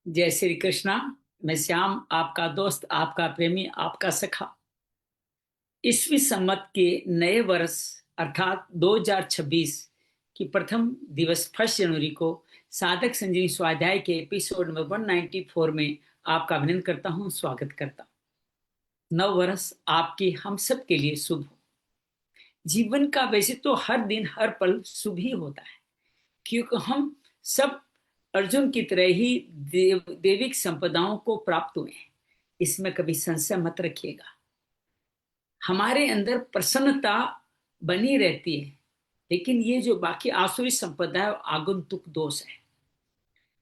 जय श्री कृष्णा। मैं श्याम, आपका दोस्त, आपका प्रेमी, आपका सखा। ईस्वी संवत के नए वर्ष अर्थात 2026 की प्रथम दिवस 1 जनवरी को साधक संजीवनी स्वाध्याय के एपिसोड नंबर 194 में आपका अभिनंदन करता हूं, स्वागत करता हूं। नव वर्ष आपके हम सब के लिए शुभ हो। जीवन का वैसे तो हर दिन हर पल शुभ ही होता है, क्योंकि हम सब अर्जुन की तरह ही दैविक संपदाओं को प्राप्त हुए हैं। इसमें कभी संशय मत रखिएगा। हमारे अंदर प्रसन्नता बनी रहती है, लेकिन ये जो बाकी आसुरी संपदा है वो आगंतुक दोष है।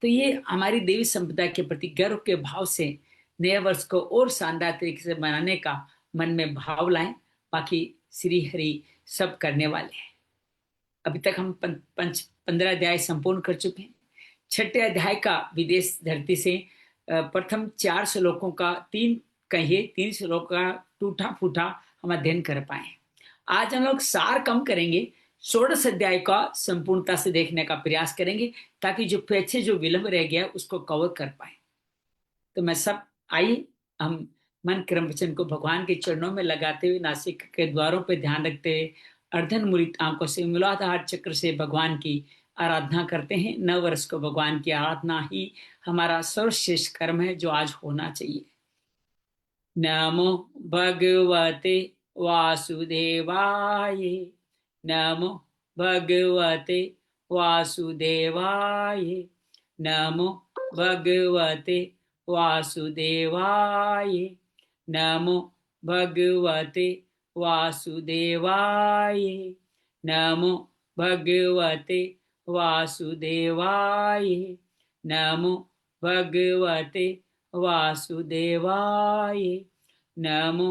तो ये हमारी देवी संपदा के प्रति गर्व के भाव से नए वर्ष को और शानदार तरीके से मनाने का मन में भाव लाएं। बाकी श्री हरि सब करने वाले हैं। अभी तक हम 15 अध्याय संपूर्ण कर चुके हैं। छठे अध्याय का विदेश धरती से प्रथम 4 श्लोकों का तीन श्लोक का टूटा फूटा हम अध्ययन कर पाए। आज हम लोग सार कम करेंगे, 16 अध्याय का संपूर्णता से देखने का प्रयास करेंगे, ताकि जो पीछे जो विलंब रह गया उसको कवर कर पाए। तो मैं सब आइए हम मन क्रम वचन को भगवान के चरणों में लगाते हुए, नासिक के द्वारों पर ध्यान रखते हुए, अर्धन मुरित आंखों से मूलाधार चक्र से भगवान की आराधना करते हैं। नव वर्ष को भगवान की आराधना ही हमारा सर्वश्रेष्ठ कर्म है, जो आज होना चाहिए। नमो भगवते वासुदेवाय। नमो भगवते वासुदेवाय। नमो भगवते वासुदेवाय। नमो भगवते वासुदेवाय। नमो भगवते वासुदेवाय। नमो भगवते वासुदेवाय। नमो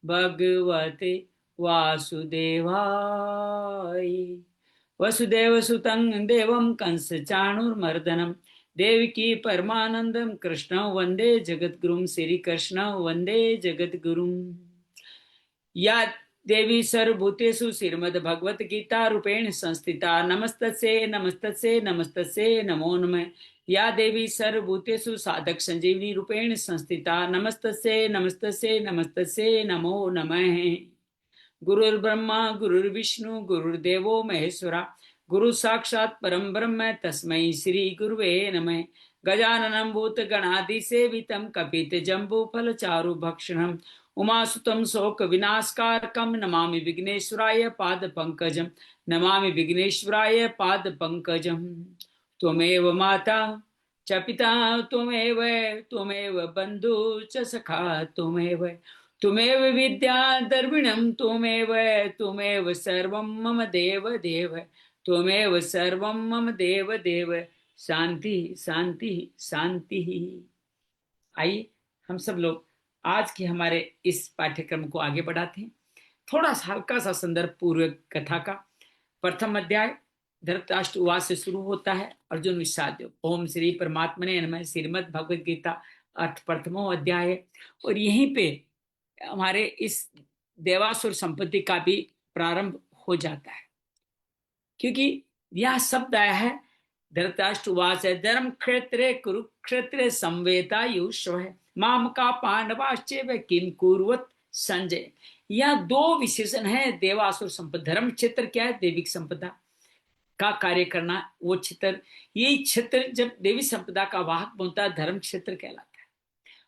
भगवते वासुदेवाय। वसुदेव सुतं देवं कंस चाणूरमर्दनं देवकी परमानंदं कृष्णं वंदे जगद्गुरुं। श्री कृष्ण वंदे जगद्गुरुं। या देवी सर्वभूतेषु श्रीमद्भगवत गीता रूपेण संस्थिता नमस्तस्यै नमस्तस्यै नमस्तस्यै नमो नमः। या देवी सर्वभूतेषु साधक संजीवनी रूपेण संस्थिता नमस्तस्यै नमस्तस्यै नमस्तस्यै नमो नमः। गुरुर्ब्रह्मा गुरुर्विष्णु गुरुर्देवो महेश्वरा गुरु साक्षात् परम ब्रह्म तस्मै श्री गुरुवे नमः। गजाननं भूतगणाधिसेवितं कपितजम्बूफलचारु भक्षणं उमासुतं शोकविनाशकारकं नमामि विघ्नेश्वराय पादपङ्कजं। नमामि विघ्नेश्वराय पादपङ्कजं। त्वमेव माता च पिता त्वमेव त्वमेव बन्धु च सखा त्वमेव त्वमेव विद्या द्रविणं त्वमेव त्वमेव सर्वं मम देव देव त्वमेव सर्वं मम देव देव। शांति शांति शांति। आइए हम सब लोग आज के हमारे इस पाठ्यक्रम को आगे बढ़ाते हैं। थोड़ा सा हल्का सा संदर्भ पूर्व कथा का। प्रथम अध्याय धृतराष्ट्र उवाच से शुरू होता है। अर्जुन विषाद योग। ओम श्री परमात्मने नमः। श्रीमद् भगवद गीता अर्थ प्रथमो अध्याय है, और यहीं पे हमारे इस देवासुर संपत्ति का भी प्रारंभ हो जाता है, क्योंकि यह शब्द आया है धृतराष्ट्र उवाच है धर्म क्षेत्रे कुरुक्षेत्रे संवेता युष्व है माम का पांडवाश्चैव किम कुर्वत संजय। यह दो विशेषण है देवासुर संपदा। धर्म क्षेत्र क्या है? दैविक संपदा का कार्य करना, वो क्षेत्र। यही क्षेत्र जब देवी संपदा का वाहक बनता है, धर्म क्षेत्र कहलाता है।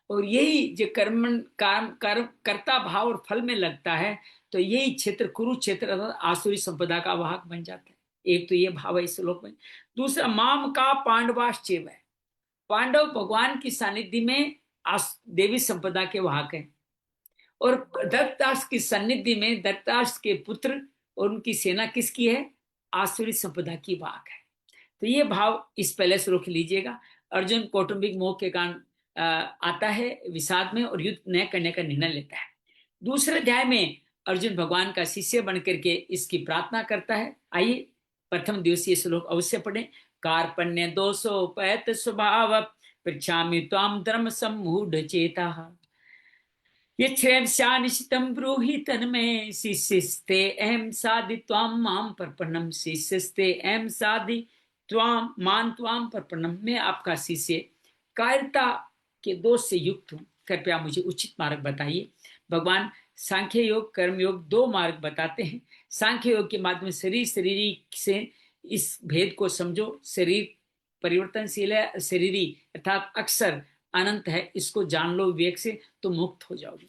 और यही जो कर्म कर्ता भाव और फल में लगता है, तो यही क्षेत्र कुरुक्षेत्र आसुरी संपदा का वाहक बन जाता है। एक तो ये भाव है इस श्लोक में। दूसरा, माम का पांडवाश्चैव है। पांडव भगवान की सानिध्य में देवी संपदा के वाहक हैं, और धृतराष्ट्र की सानिध्य में धृतराष्ट्र के पुत्र और उनकी सेना किसकी है? आसुरी संपदा की वाहक है। तो ये भाव इस पहले श्लोक लीजिएगा। अर्जुन कौटुंबिक मोह के कारण आता है विषाद में, और युद्ध न करने का निर्णय लेता है। दूसरे अध्याय में अर्जुन भगवान का शिष्य बनकर के इसकी प्रार्थना करता है। आइए प्रथम दिवसीय श्लोक अवश्य पढ़ें। कार्पण्य दोषोपैत स्वभाव पृच्छामि त्वां धर्म सम्मूढ़ चेता यच्छ्रेयस्यानिश्चितं ब्रूहि तन्मे शिष्यस्ते अहं साधि त्वां मां प्रपन्नम। शिष्यस्ते अहं साधि त्वां मान त्वां प्रपन्नम। मैं आपका शिष्य कायरता के दोष से युक्त हूँ, कृपया मुझे उचित मार्ग बताइए। भगवान सांख्य योग, कर्म योग 2 मार्ग बताते हैं। सांख्य योग के माध्यम से शरीरी से इस भेद को समझो। शरीर परिवर्तनशील है, शरीरी अर्थात अक्सर अनंत है, इसको जान लो विवेक से, तो मुक्त हो जाओगे।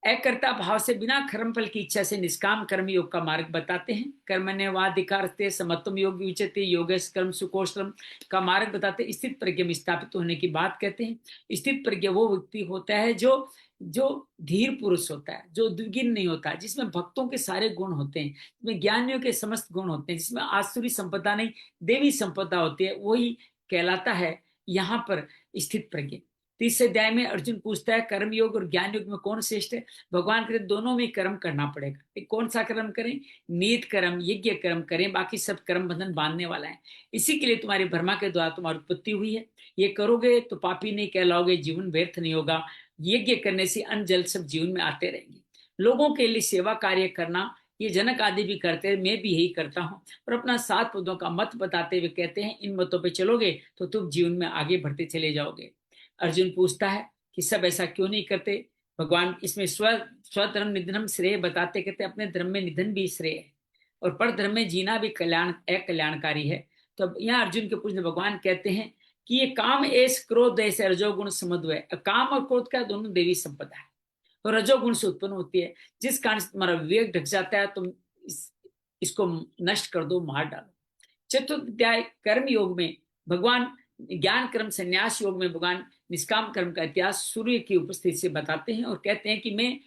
अकर्ता भाव से बिना कर्म फल की इच्छा से निष्काम कर्म योग का मार्ग बताते हैं। कर्मण्येवाधिकारस्ते समत्वम योग विचते योगेश कर्म सुकोश्रम का मार्ग बताते हैं। स्थित प्रज्ञ में स्थापित होने की बात कहते हैं। स्थित प्रज्ञ वो व्यक्ति होता है जो जो धीर पुरुष होता है, जो द्विगुण नहीं होता, जिसमें भक्तों के सारे गुण होते हैं, जिसमें ज्ञानियों के समस्त गुण होते हैं, जिसमें आसुरी संपदा नहीं देवी संपदा होती है, वही कहलाता है यहाँ पर स्थित प्रज्ञ। तीसरे अध्याय में अर्जुन पूछता है कर्म योग और ज्ञान योग में कौन श्रेष्ठ है। भगवान कहते दोनों में कर्म करना पड़ेगा। कौन सा कर्म करें? नियत कर्म, यज्ञ कर्म करें, बाकी सब कर्म बंधन बांधने वाला है। इसी के लिए तुम्हारी ब्रह्मा के द्वारा तुम्हारी उत्पत्ति हुई है। ये करोगे तो पापी नहीं कहलाओगे, जीवन व्यर्थ नहीं होगा। यज्ञ करने से अन्न जल सब जीवन में आते रहेंगे। लोगों के लिए सेवा कार्य करना ये जनक आदि भी करते हैं, मैं भी यही करता हूँ। और अपना 7 पदों का मत बताते हुए कहते हैं इन मतों पे चलोगे तो तुम जीवन में आगे बढ़ते चले जाओगे। अर्जुन पूछता है कि सब ऐसा क्यों नहीं करते। भगवान इसमें स्वधर्म निधनम श्रेय बताते, कहते अपने धर्म में निधन भी श्रेय है और पर धर्म में जीना भी कल्याणकारी है। तो यहाँ अर्जुन के पूछने भगवान कहते हैं कि ये काम ऐस क्रोध ऐसे रजोगुण समन्वय, काम और क्रोध का दोनों देवी संपदा है और रजोगुण से उत्पन्न होती है, जिस कारण से तुम्हारा विवेक ढक जाता है। तुम इसको नष्ट कर दो, मार डालो। चतुर्थ अध्याय कर्म योग में भगवान ज्ञान कर्म संन्यास योग में भगवान निष्काम कर्म का इतिहास सूर्य की उपस्थिति से बताते हैं और कहते हैं कि मैं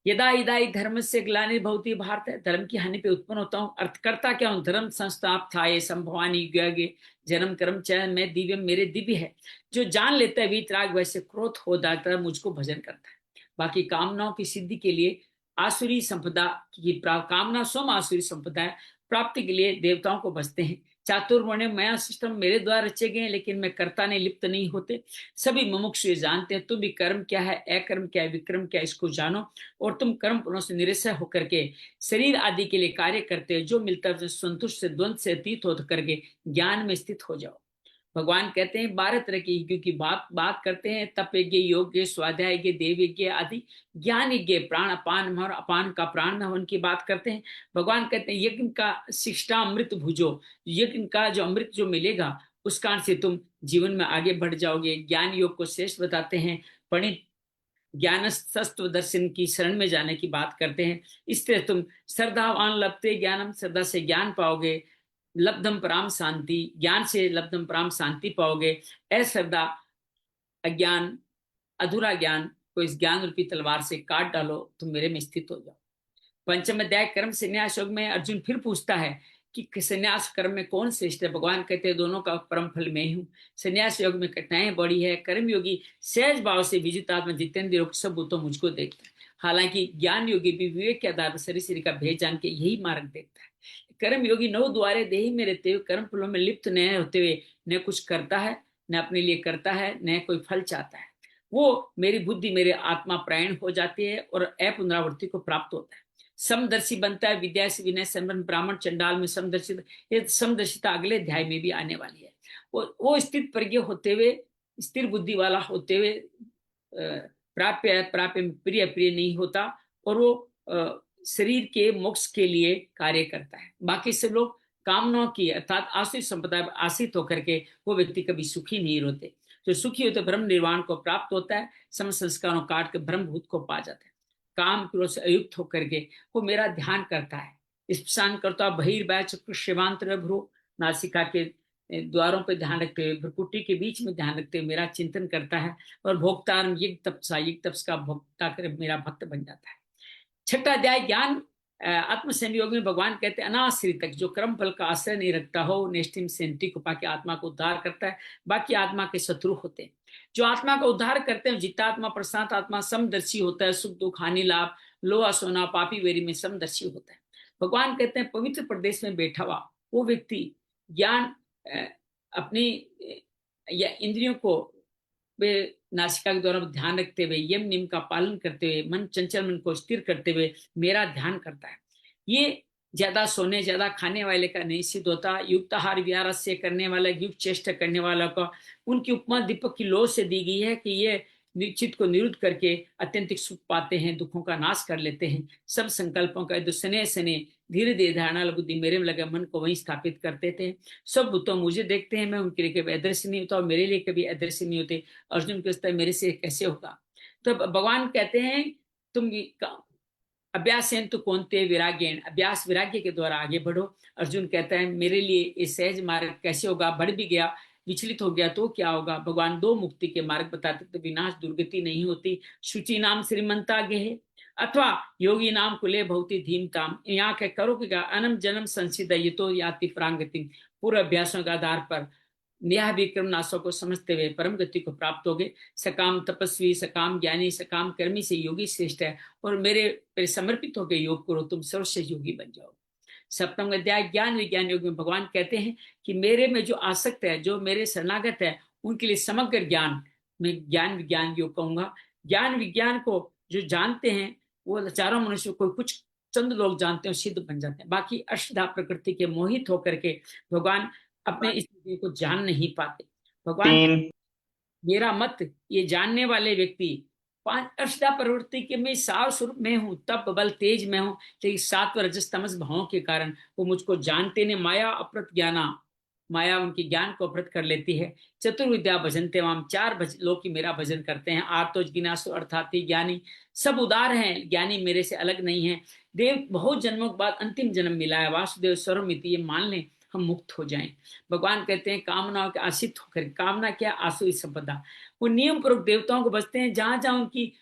यदा यदा धर्म से ग्लानि भवति भारत, धर्म की हानि पे उत्पन्न होता हूँ। अर्थ करता क्या हूँ? धर्म संस्थाप था ये संभवानी ज्ञ जन्म कर्म चयन में दिव्य मेरे दिव्य है। जो जान लेता है वीतराग वैसे क्रोध हो जाता है, मुझको भजन करता है। बाकी कामनाओं की सिद्धि के लिए आसुरी संपदा की कामना स्वयं आसुरी संपदा है, प्राप्ति के लिए देवताओं को बसते हैं। चातुर्वर्ण माया सिस्टम मेरे द्वारा रचे गए हैं, लेकिन मैं कर्ता ने लिप्त नहीं होते। सभी मुमुक्षु जानते हैं तुम भी कर्म क्या है, अकर्म क्या है, विक्रम क्या है, इसको जानो और तुम कर्म पुनः से निरसय होकर के शरीर आदि के लिए कार्य करते हो। जो मिलता है संतुष्ट से द्वंद से अतीत हो करके ज्ञान में स्थित हो जाओ। भगवान कहते हैं 12 तरह की यज्ञों की बात करते हैं। तप यज्ञ, योग यज्ञ, स्वाध्याय यज्ञ, देव यज्ञ आदि। ज्ञान यज्ञ प्राण अपान और अपान का प्राण हवन की बात करते हैं। भगवान कहते हैं यज्ञ का शिष्टा अमृत भुजो, यज्ञ का जो अमृत जो मिलेगा उस कारण से तुम जीवन में आगे बढ़ जाओगे। ज्ञान योग को श्रेष्ठ बताते हैं। पंडित ज्ञान सत्व दर्शन की शरण में जाने की बात करते हैं। इससे तुम श्रद्धावान लभते ज्ञानम, श्रद्धा से ज्ञान पाओगे। लब्धम पराम शांति, ज्ञान से लब्धम पराम शांति पाओगे। अश्रद्धा अज्ञान अधूरा ज्ञान को इस ज्ञान रूपी तलवार से काट डालो, तुम मेरे में स्थित हो जाओ। पंचम अध्याय कर्म संन्यास योग में अर्जुन फिर पूछता है कि संन्यास कर्म में कौन श्रेष्ठ है। भगवान कहते हैं दोनों का परम फल मैं हूँ। संन्यास योग में कठिनाई बड़ी है, कर्म योगी सहज भाव से विजित आत्मा जितेंद्र योग सब तो मुझको देखता है। हालांकि ज्ञान योगी भी विवेक के आधार पर शरीर का भेद जान के यही मार्ग देखता है। कर्म योगी 9 द्वारे देही में रहते हुए कर्म फलों में लिप्त न होते हुए न कुछ करता है, न अपने लिए करता है, न कोई फल चाहता है। वो मेरी बुद्धि मेरे आत्मा प्रायण हो जाती है और अपुनरावृत्ति को प्राप्त होता है। समदर्शी बनता है। विद्या से विनय संबंध ब्राह्मण चंडाल में समदर्शिता, ये समदर्शिता अगले अध्याय में भी आने वाली है। वो स्थित प्रज्ञ होते हुए, स्थिर बुद्धि वाला होते हुए प्राप्य प्राप्य प्रिय प्रिय नहीं होता और वो शरीर के मोक्ष के लिए कार्य करता है। बाकी सब लोग कामनाओं की अर्थात आश्रित संपदा आश्रित होकर के वो व्यक्ति कभी सुखी नहीं होते। जो सुखी होते ब्रह्म निर्वाण को प्राप्त होता है, सम संस्कारों काट के ब्रह्मभूत को पा जाता है। काम क्रोध से अयुक्त होकर के वो मेरा ध्यान करता है। स्पर्शान करता बहिर्वाय चक्र शिवांतर भ्रू, नासिका के द्वारों पर ध्यान रखते हुए, भ्रुकुटी के बीच में ध्यान रखते हुए मेरा चिंतन करता है और भोक्तारम यज्ञ तपसा का भोक्ता कर मेरा भक्त बन जाता है। छठा अध्याय ज्ञान आत्म संयोग में भगवान कहते हैं अनाश्रित तक जो कर्म फल का आश्रय नहीं रखता हो, नेष्टिम सेंटी को पाके आत्मा को उद्धार करता है। बाकी आत्मा के शत्रु होते हैं। जो आत्मा का उद्धार करते हैं जितात्मा प्रशांत आत्मा समदर्शी होता है। सुख दुख हानि लाभ लोहा सोना पापी वेरी में समदर्शी होता है। भगवान कहते हैं पवित्र प्रदेश में बैठा हुआ वो व्यक्ति ज्ञान अपनी या इंद्रियों को वे नासिका के द्वारा ध्यान रखते हुए, यम नियम का पालन करते हुए, मन चंचल मन को स्थिर करते हुए मेरा ध्यान करता है। ये ज्यादा सोने ज्यादा खाने वाले का नहीं सिद्ध होता, युक्ताहार विहारस्य करने वाला, युक्त चेष्टा करने वाला का उनकी उपमा दीपक की लौ से दी गई है कि ये निश्चित को निरुद्ध करके अत्यंतिक सुख पाते हैं, दुखों का नाश कर लेते हैं, सब संकल्पों का युद्ध सने सने धीरे धीरे धारणा बुद्धि मेरे में लगे मन को वहीं स्थापित करते थे। सब भूतों मुझे देखते हैं, मैं उनके लिए कभी अदृश्य नहीं होता और मेरे लिए कभी अदृश्य नहीं होते। अर्जुन कहता है मेरे से कैसे होगा? तो भगवान कहते हैं तुम अभ्यास तो कौनते विराग्यण, अभ्यास विराग्य के द्वारा आगे बढ़ो। अर्जुन कहता है मेरे लिए ये सहज मार्ग कैसे होगा? बढ़ भी गया, विचलित हो गया तो क्या होगा? भगवान दो मुक्ति के मार्ग बताते तो विनाश दुर्गति नहीं होती। शुचि नाम श्रीमंता गेह अथवा योगी नाम कुले भवती धीमताम। यहाँ के करो क्या अनम जन्म संसिद ये तो याति प्रांगति। पूर्व अभ्यासों के आधार पर नेहा विक्रम नाशों को समझते हुए परम गति को प्राप्त होगे। सकाम तपस्वी, सकाम ज्ञानी, सकाम कर्मी से योगी श्रेष्ठ है। और मेरे समर्पित होकर योग करो, तुम सर्वश्रेष्ठ योगी बन जाओ। सप्तम अध्याय ज्ञान विज्ञान योग में भगवान कहते हैं कि मेरे में जो आसक्त है, जो मेरे शरणागत है, उनके लिए समग्र ज्ञान मैं ज्ञान विज्ञान योग कहूंगा। ज्ञान विज्ञान को जो जानते हैं वो चारों मनुष्य को कुछ चंद लोग जानते हैं, सिद्ध बन जाते हैं। बाकी अष्टधा प्रकृति के मोहित होकर के भगवान अपने इस को जान नहीं पाते। भगवान मेरा मत ये जानने वाले व्यक्ति पांच अष्टधा प्रवृत्ति के मैं सार स्वरूप में हूं, तप बल तेज में हूं, लेकिन सात्व रजस तमस भावों के कारण वो मुझको जानते ने माया अप्रत ज्ञाना, माया उनके ज्ञान को अपृत कर लेती है। चतुर्विद्या भजनते वाम, चार लोग की मेरा भजन करते हैं। आर्तो जिज्ञासु अर्थात ज्ञानी, सब उदार हैं, ज्ञानी मेरे से अलग नहीं है। देव बहुत जन्मों के बाद अंतिम जन्म मिला है, वासुदेव स्वरमिति, ये मान लें हम मुक्त हो जाएं। भगवान कहते हैं कामनाओं के आशित होकर, कामना क्या? आसुरी संपदा। वो नियम पूर्वक देवताओं को बचते हैं, जहां जहां उनकी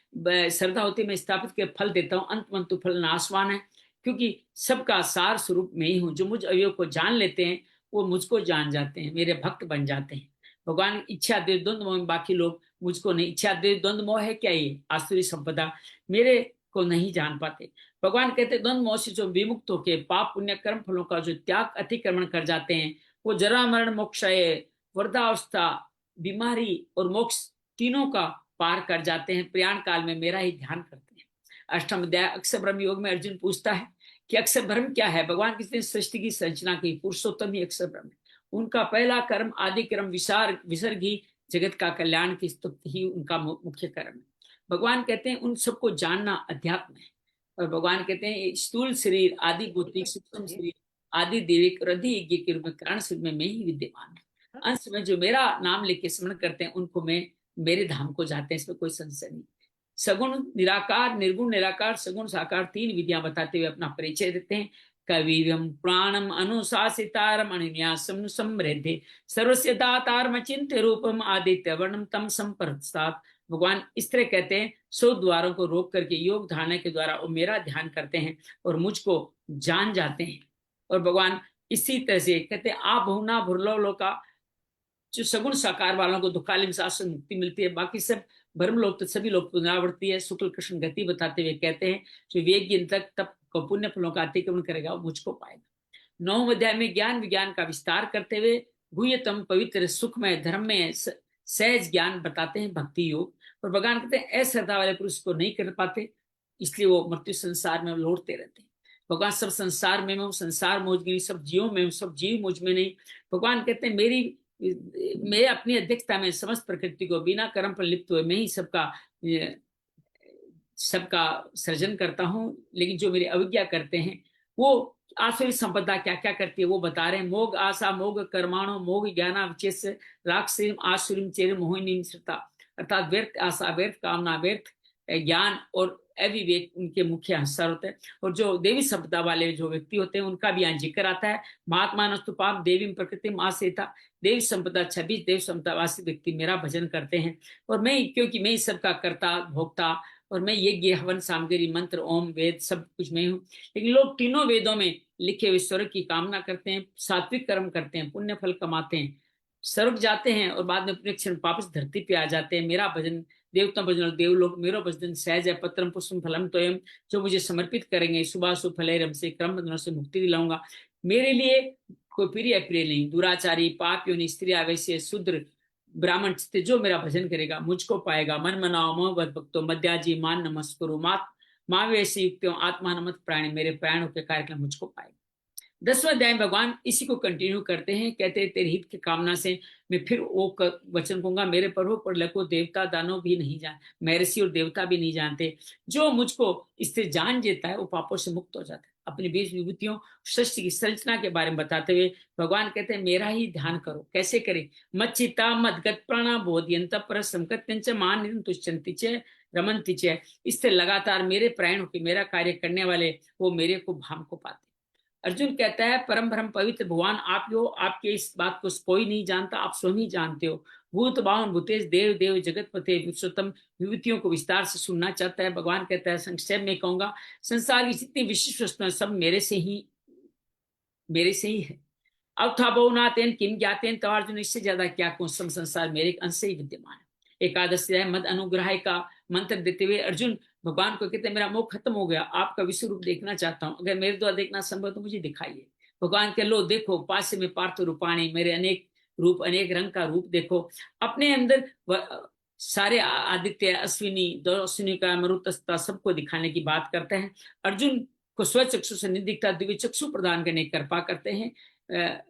श्रद्धा होती है मैं स्थापित के फल देता हूँ। अंत मंतु फल नाशवान है, क्योंकि सबका सार स्वरूप में ही हूँ। जो मुझ अवयव को जान लेते हैं वो मुझको जान जाते हैं, मेरे भक्त बन जाते हैं। भगवान इच्छा द्वेष द्वंद्व मोह, बाकी लोग मुझको नहीं। इच्छा द्वेष द्वंद्व मोह है क्या? ये आसुरी संपदा मेरे को नहीं जान पाते। भगवान कहते द्वंद्व मोह से जो विमुक्त होके पाप पुण्य कर्म फलों का जो त्याग अतिक्रमण कर जाते हैं, वो जरा मरण मोक्ष, वृद्धावस्था, बीमारी और मोक्ष तीनों का पार कर जाते हैं। प्रयाण काल में मेरा ही ध्यान करते हैं। अष्टम अध्याय अक्षर ब्रह्म योग में अर्जुन पूछता है कि अक्षर ब्रह्म क्या है? भगवान किसने सृष्टि की संरचना की? पुरुषोत्तम ही अक्षर ब्रह्म है। उनका पहला कर्म आदि कर्म विसर्ग ही जगत का कल्याण की स्तुति ही उनका मुख्य कर्म है। भगवान कहते हैं उन सबको जानना अध्यात्म है। और भगवान कहते हैं स्थूल शरीर आदि भौतिक सूक्ष्म शरीर आदि देविक रधि यज्ञ के रूप में कारण शरीर में मैं ही विद्यमान है। अंश में जो मेरा नाम लेके स्मरण करते हैं उनको मैं मेरे धाम को जाते हैं, इसमें कोई संशय नहीं। सगुण निराकार, निर्गुण निराकार, सगुण साकार, तीन विधियां बताते हुए अपना परिचय देते हैं। कविरम प्राणम अनुशासितारम अनिन्यासम समृद्धि सर्वस्य दातारम चिंत्य रूपम आदित्य वर्णम तम संप्रसाद। भगवान इस तरह कहते हैं 100 द्वारों को रोक करके योग धारणा के द्वारा वो मेरा ध्यान करते हैं और मुझको जान जाते हैं। और भगवान इसी तरह से कहते हैं आप भुवना भुरलो का जो सगुण साकार वालों को दुखालिम शास्त्र मुक्ति मिलती है, बाकी सब ब्रह्म लोग तो सभी लोग पुनरावृत्ति है। शुक्ल कृष्ण गति बताते हुए कहते हैं जो वेग तक तप को पुण्य फलों का अतिक्रमण करेगा वो मुझको पाएगा। 9वें अध्याय में ज्ञान विज्ञान का विस्तार करते हुए गुह्यतम पवित्र सुखमय धर्म में सहज ज्ञान बताते हैं, भक्ति योग। और भगवान कहते हैं अश्रद्धा वाले पुरुष को नहीं कर पाते, इसलिए वो मृत्यु संसार में लौटते रहते हैं। भगवान सब संसार में हूँ, संसार मुझ में, सब जीवों में हूँ, सब जीव मुझ में नहीं। भगवान कहते हैं मैं अपनी अध्यक्षता में समस्त प्रकृति को बिना कर्म पर लिप्त हुए मैं ही सबका सृजन करता हूँ। लेकिन जो मेरी अवज्ञा करते हैं वो आसुरी संपदा क्या क्या करती है वो बता रहे हैं। मोग आशा मोग कर्माणो मोग ज्ञाना विचेष राक्षसीम आसुरीम चेर मोहिनी श्रुता, अर्थात व्यर्थ आशा, व्यर्थ कामना, व्यर्थ ज्ञान और अविवेक उनके मुख्य हंसर होते हैं। और जो देवी संपदा वाले जो व्यक्ति होते हैं उनका भी यहाँ जिक्र आता है। महात्मा नस्तुपाम देवी प्रकृति आसेता, देवी संपदा 26 देव संपदावासी व्यक्ति मेरा भजन करते हैं। और मैं क्योंकि मैं इस सबका कर्ता भोक्ता और मैं यज्ञ हवन सामग्री मंत्र ओम वेद सब कुछ मैं हूँ। लेकिन लोग तीनों वेदों में लिखे हुए स्वर्ग की कामना करते हैं, सात्विक कर्म करते हैं, पुण्य फल कमाते हैं, स्वर्ग जाते हैं और बाद में अपने क्षण वापस धरती पे आ जाते हैं। मेरा भजन देवता भजन देवलोक मेरो भजन सहज है पत्रम पुष्पम फलम तोयम, जो मुझे समर्पित करेंगे सुबह फलेरम से क्रम बंधनों से मुक्ति दिलाऊंगा। मेरे लिए कोई प्रिय अप्रिय नहीं, दुराचारी पाप योनि स्त्री वैश्य शूद्र ब्राह्मण जो मेरा भजन करेगा मुझको पाएगा। मन मनाओ मोहबत भक्तो मध्याजी मान नमस्कुरु मात माँ वैसे युक्तो आत्मा नमत प्राणी, मेरे प्राणों के कार्यक्रम मुझको पाएगा। 10वां अध्याय भगवान इसी को कंटिन्यू करते हैं, कहते हैं तेरे हित की कामना से मैं फिर वो वचन कहूंगा, मेरे प्रभु पर लको देवता दानव भी नहीं जान, महर्षि और देवता भी नहीं जानते, जो मुझको इससे जान जेता है वो पापों से मुक्त हो जाता है। अपनी 20 विभूतियों सृष्टि की संरचना के बारे में बताते हुए भगवान कहते हैं मेरा ही ध्यान करो। कैसे करें? मच्चिता मदगत प्राणा बोधियंत पर संकत्यंच मान तुष्यंति च रमंति च। इससे लगातार मेरे प्राण होकर मेरा कार्य करने वाले वो मेरे को भाम को पाते। अर्जुन कहता है परम ब्रह्म पवित्र भगवान आप हो, आपके इस बात को कोई नहीं जानता, आप स्वयं ही जानते हो। भूत बावन भूतेश देव देव जगत पते विश्वतम विभूतियों को विस्तार से सुनना चाहता है। भगवान कहता है संक्षेप में कहूंगा, संसार की जितनी विशिष्ट वस्तुएं सब मेरे से ही है। अब था बहुनातेन किम ज्ञातेन तो अर्जुन इससे ज्यादा क्या कहूं, सम संसार मेरे अंश से ही विद्यमान है। एकादशी मद अनुग्रह का मंत्र देते हुए अर्जुन भगवान को कहते हैं मेरा मोह खत्म हो गया, आपका विश्व रूप देखना चाहता हूं, अगर मेरे द्वारा देखना संभव तो मुझे दिखाइए। भगवान कह लो देखो पास में पार्थ रूपाणी, मेरे अनेक रूप अनेक रंग का रूप देखो। अपने अंदर सारे आदित्य अश्विनी दो अश्विनी का मरुतस्ता सबको दिखाने की बात करते हैं। अर्जुन को स्वचक्षु से नहीं दिखता, दिव्य चक्षु प्रदान करने की कृपा करते हैं।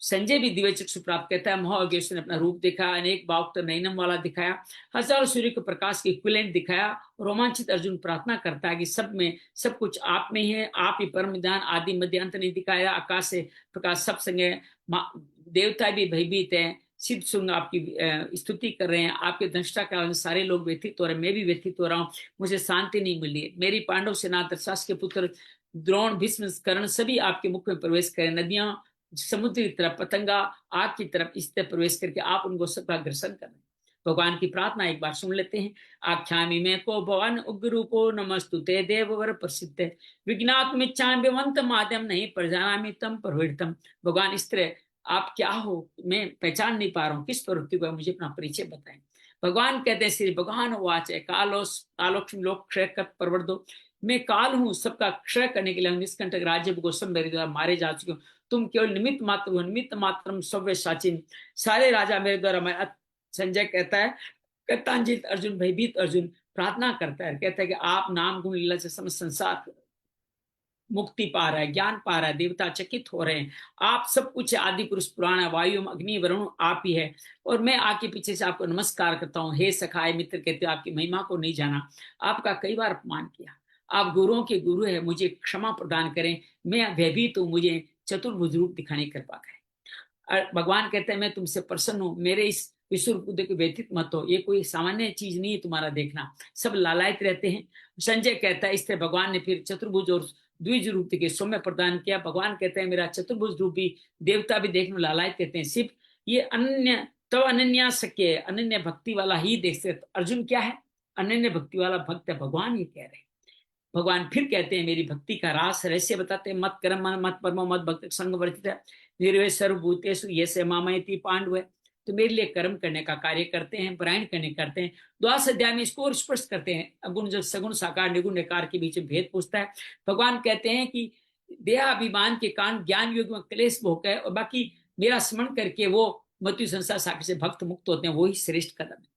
संजय भी दिव्य चक्षु प्राप्त करता है। महायोगेश्वर ने अपना रूप देखा, अनेक बावक्त नैनम वाला दिखाया, हजार सूर्य के प्रकाश के इक्विवेलेंट दिखाया। रोमांचित अर्जुन प्रार्थना करता है कि सब में सब कुछ आप में है, आप ही परम निदान आदि मध्य अंत नहीं दिखाया। आकाश से प्रकाश सब संगे, देवता भी भयभीत है, सिद्ध सुंग आपकी स्तुति कर रहे हैं, आपके दंष्टा का सारे लोग व्यथित हो रहे हैं, मैं भी व्यथित हो रहा हूँ, मुझे शांति नहीं मिली। मेरी पांडव सेना धृतराष्ट्र के पुत्र द्रोण भीष्म कर्ण सभी आपके मुख में प्रवेश करें, नदियां समुद्र की तरफ, पतंगा आग की तरफ इस तरह प्रवेश करके आप उनको सबका ग्रसन कर रहे हैं। भगवान की प्रार्थना एक बार सुन लेते हैं। आख्यामी में को भगवान उग्र रूपो नमस्तुते देववर प्रसिद्ध विज्ञात्मिच्छाम्यवंत माध्यम नहीं प्रजानामि तम प्रवृत्तम। भगवान इस तरह आप क्या हो मैं पहचान नहीं पा रहा हूँ, किस प्रवृत्ति को मुझे अपना परिचय बताएं। भगवान कहते हैं श्री भगवान वाच है कालोस कालोक्षम लोक क्षय कर परवर्दो, मैं काल हूं सबका क्षय करने के लिए निष्कंटक राज्य गोसम मेरे द्वारा मारे जा चुके हो, तुम केवल निमित्त मात्र हो, निमित्त मात्रम सव्य साचिन, सारे राजा मेरे द्वारा मैं। संजय कहता है कत्तांजित अर्जुन भयभीत अर्जुन प्रार्थना करता है, कहता है कि आप नाम गुण लीला से समस्त संसार मुक्ति पा रहा है, ज्ञान पा रहा है, देवता चकित हो रहे हैं, आप सब कुछ आदि पुरुष पुराण वायु अग्नि वरुण आप ही है, और मैं आके पीछे से आपको नमस्कार करता हूँ। हे सखाए मित्र कहते हो आपकी महिमा को नहीं जाना, आपका कई बार अपमान किया, आप गुरुओं के गुरु है, मुझे क्षमा प्रदान करें, मैं भयभीत हूँ, मुझे चतुर्भुज रूप दिखाने की कृपा करें। भगवान कहते हैं मैं तुमसे प्रसन्न हूँ, मेरे इस विश्व रूप को व्यतीत मत हो, ये कोई सामान्य चीज नहीं है तुम्हारा देखना, सब लालायित रहते हैं। संजय कहता है इस तरह भगवान ने फिर चतुर्भुज और द्विज रूप के सौम्य प्रदान किया। भगवान कहते हैं मेरा चतुर्भुज रूप भी देवता भी देखने लालायित कहते हैं, सिर्फ ये अनन्य तो अनन्या शक्य है, अनन्य भक्ति वाला ही देख सकते। अर्जुन क्या है? अनन्य भक्ति वाला भक्त है, भगवान ये कह रहे हैं। भगवान फिर कहते हैं मेरी भक्ति का रास रहस्य बताते हैं, मत कर्म मत परमो मत भक्त संग वर्जित है निर्वे सर्वभूतेषु ये से मामयति पांडव है। तो मेरे लिए कर्म करने का कार्य करते हैं, परायण करने करते हैं। द्वादश अध्याय में इसको और स्पष्ट करते हैं, अगुण जब सगुण साकार निगुण निकार के बीच भेद पूछता है। भगवान कहते हैं कि देहाभिमान के कारण ज्ञान योग में क्लेश भोग है, और बाकी मेरा स्मरण करके वो मृत्यु संसार सागर से भक्त मुक्त होते हैं, वही श्रेष्ठ कदम है।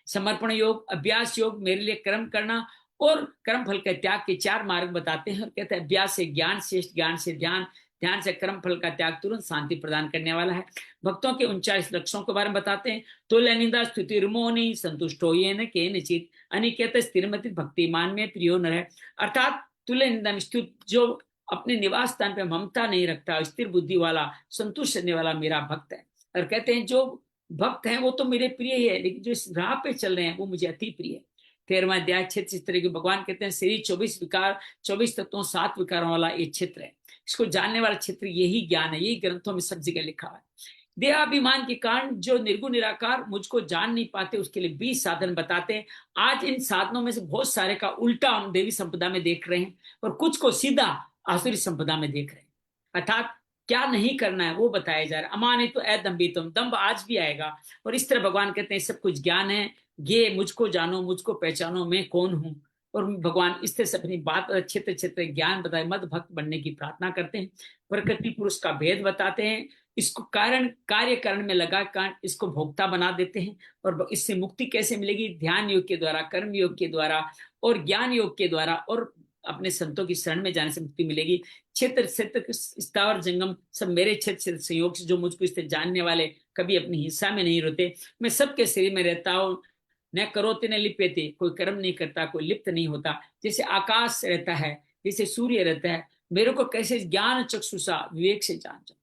समर्पण योग, अभ्यास योग, मेरे लिए कर्म करना और कर्म फल के त्याग के 4 मार्ग बताते हैं, और कहते हैं अभ्यास से ज्ञान श्रेष्ठ, ज्ञान से ध्यान, ध्यान से कर्म फल का त्याग तुरंत शांति प्रदान करने वाला है। भक्तों के 39 लक्षणों के बारे में बताते हैं। तुल्य निंदा स्तुति रुमोनि संतुष्टो येन केनचित् अनिकेत स्थिरमति भक्तिमान में प्रियो नरः। अर्थात तुल्य निंदा स्तुति, जो अपने निवास स्थान पर ममता नहीं रखता, स्थिर बुद्धि वाला, संतुष्ट रहने वाला मेरा भक्त है। और कहते हैं जो भक्त हैं वो तो मेरे प्रिय है, लेकिन जो इस राह पे चल रहे हैं वो मुझे अति प्रिय है। 13वां अध्याय क्षेत्र इस तरह के भगवान कहते हैं शरीर 24 विकार 24 तत्वों 7 विकारों वाला ये क्षेत्र है, इसको जानने वाला क्षेत्र यही ज्ञान है, यही ग्रंथों में सब जगह लिखा है। देहाभिमान के कारण जो निर्गुण निराकार मुझको जान नहीं पाते, उसके लिए 20 साधन बताते हैं। आज इन साधनों में से बहुत सारे का उल्टा हम देवी संपदा में देख रहे हैं, और कुछ को सीधा आसुरी संपदा में देख रहे हैं। अर्थात क्या नहीं करना है वो बताया जा रहा है। अमानित तो अदम्भितम, दम्भ आज भी आएगा। और इस तरह भगवान कहते हैं सब कुछ ज्ञान है, ये मुझको जानो, मुझको पहचानो, मैं कौन हूं। और भगवान इस तरह से अपनी बात क्षेत्र क्षेत्र ज्ञान बताए मद भक्त बनने की प्रार्थना करते हैं। प्रकृति पुरुष का भेद बताते हैं, इसको कारण कार्य कारण में लगा कारण इसको भोक्ता बना देते हैं। और इससे मुक्ति कैसे मिलेगी? ध्यान योग के द्वारा, कर्म योग के द्वारा और ज्ञान योग के द्वारा और अपने संतों की शरण में जाने से मुक्ति मिलेगी। क्षेत्र क्षेत्र स्थावर जंगम सब मेरे क्षेत्र संयोग से जो मुझको इससे जानने वाले कभी अपनी हिस्सा में नहीं रोते। मैं सबके शरीर में रहता हूँ। न करोते न लिप्यते, कोई कर्म नहीं करता, कोई लिप्त नहीं होता। जैसे आकाश रहता है, जैसे सूर्य रहता है, मेरे को कैसे ज्ञान चक्षुषा विवेक से जान जाओ।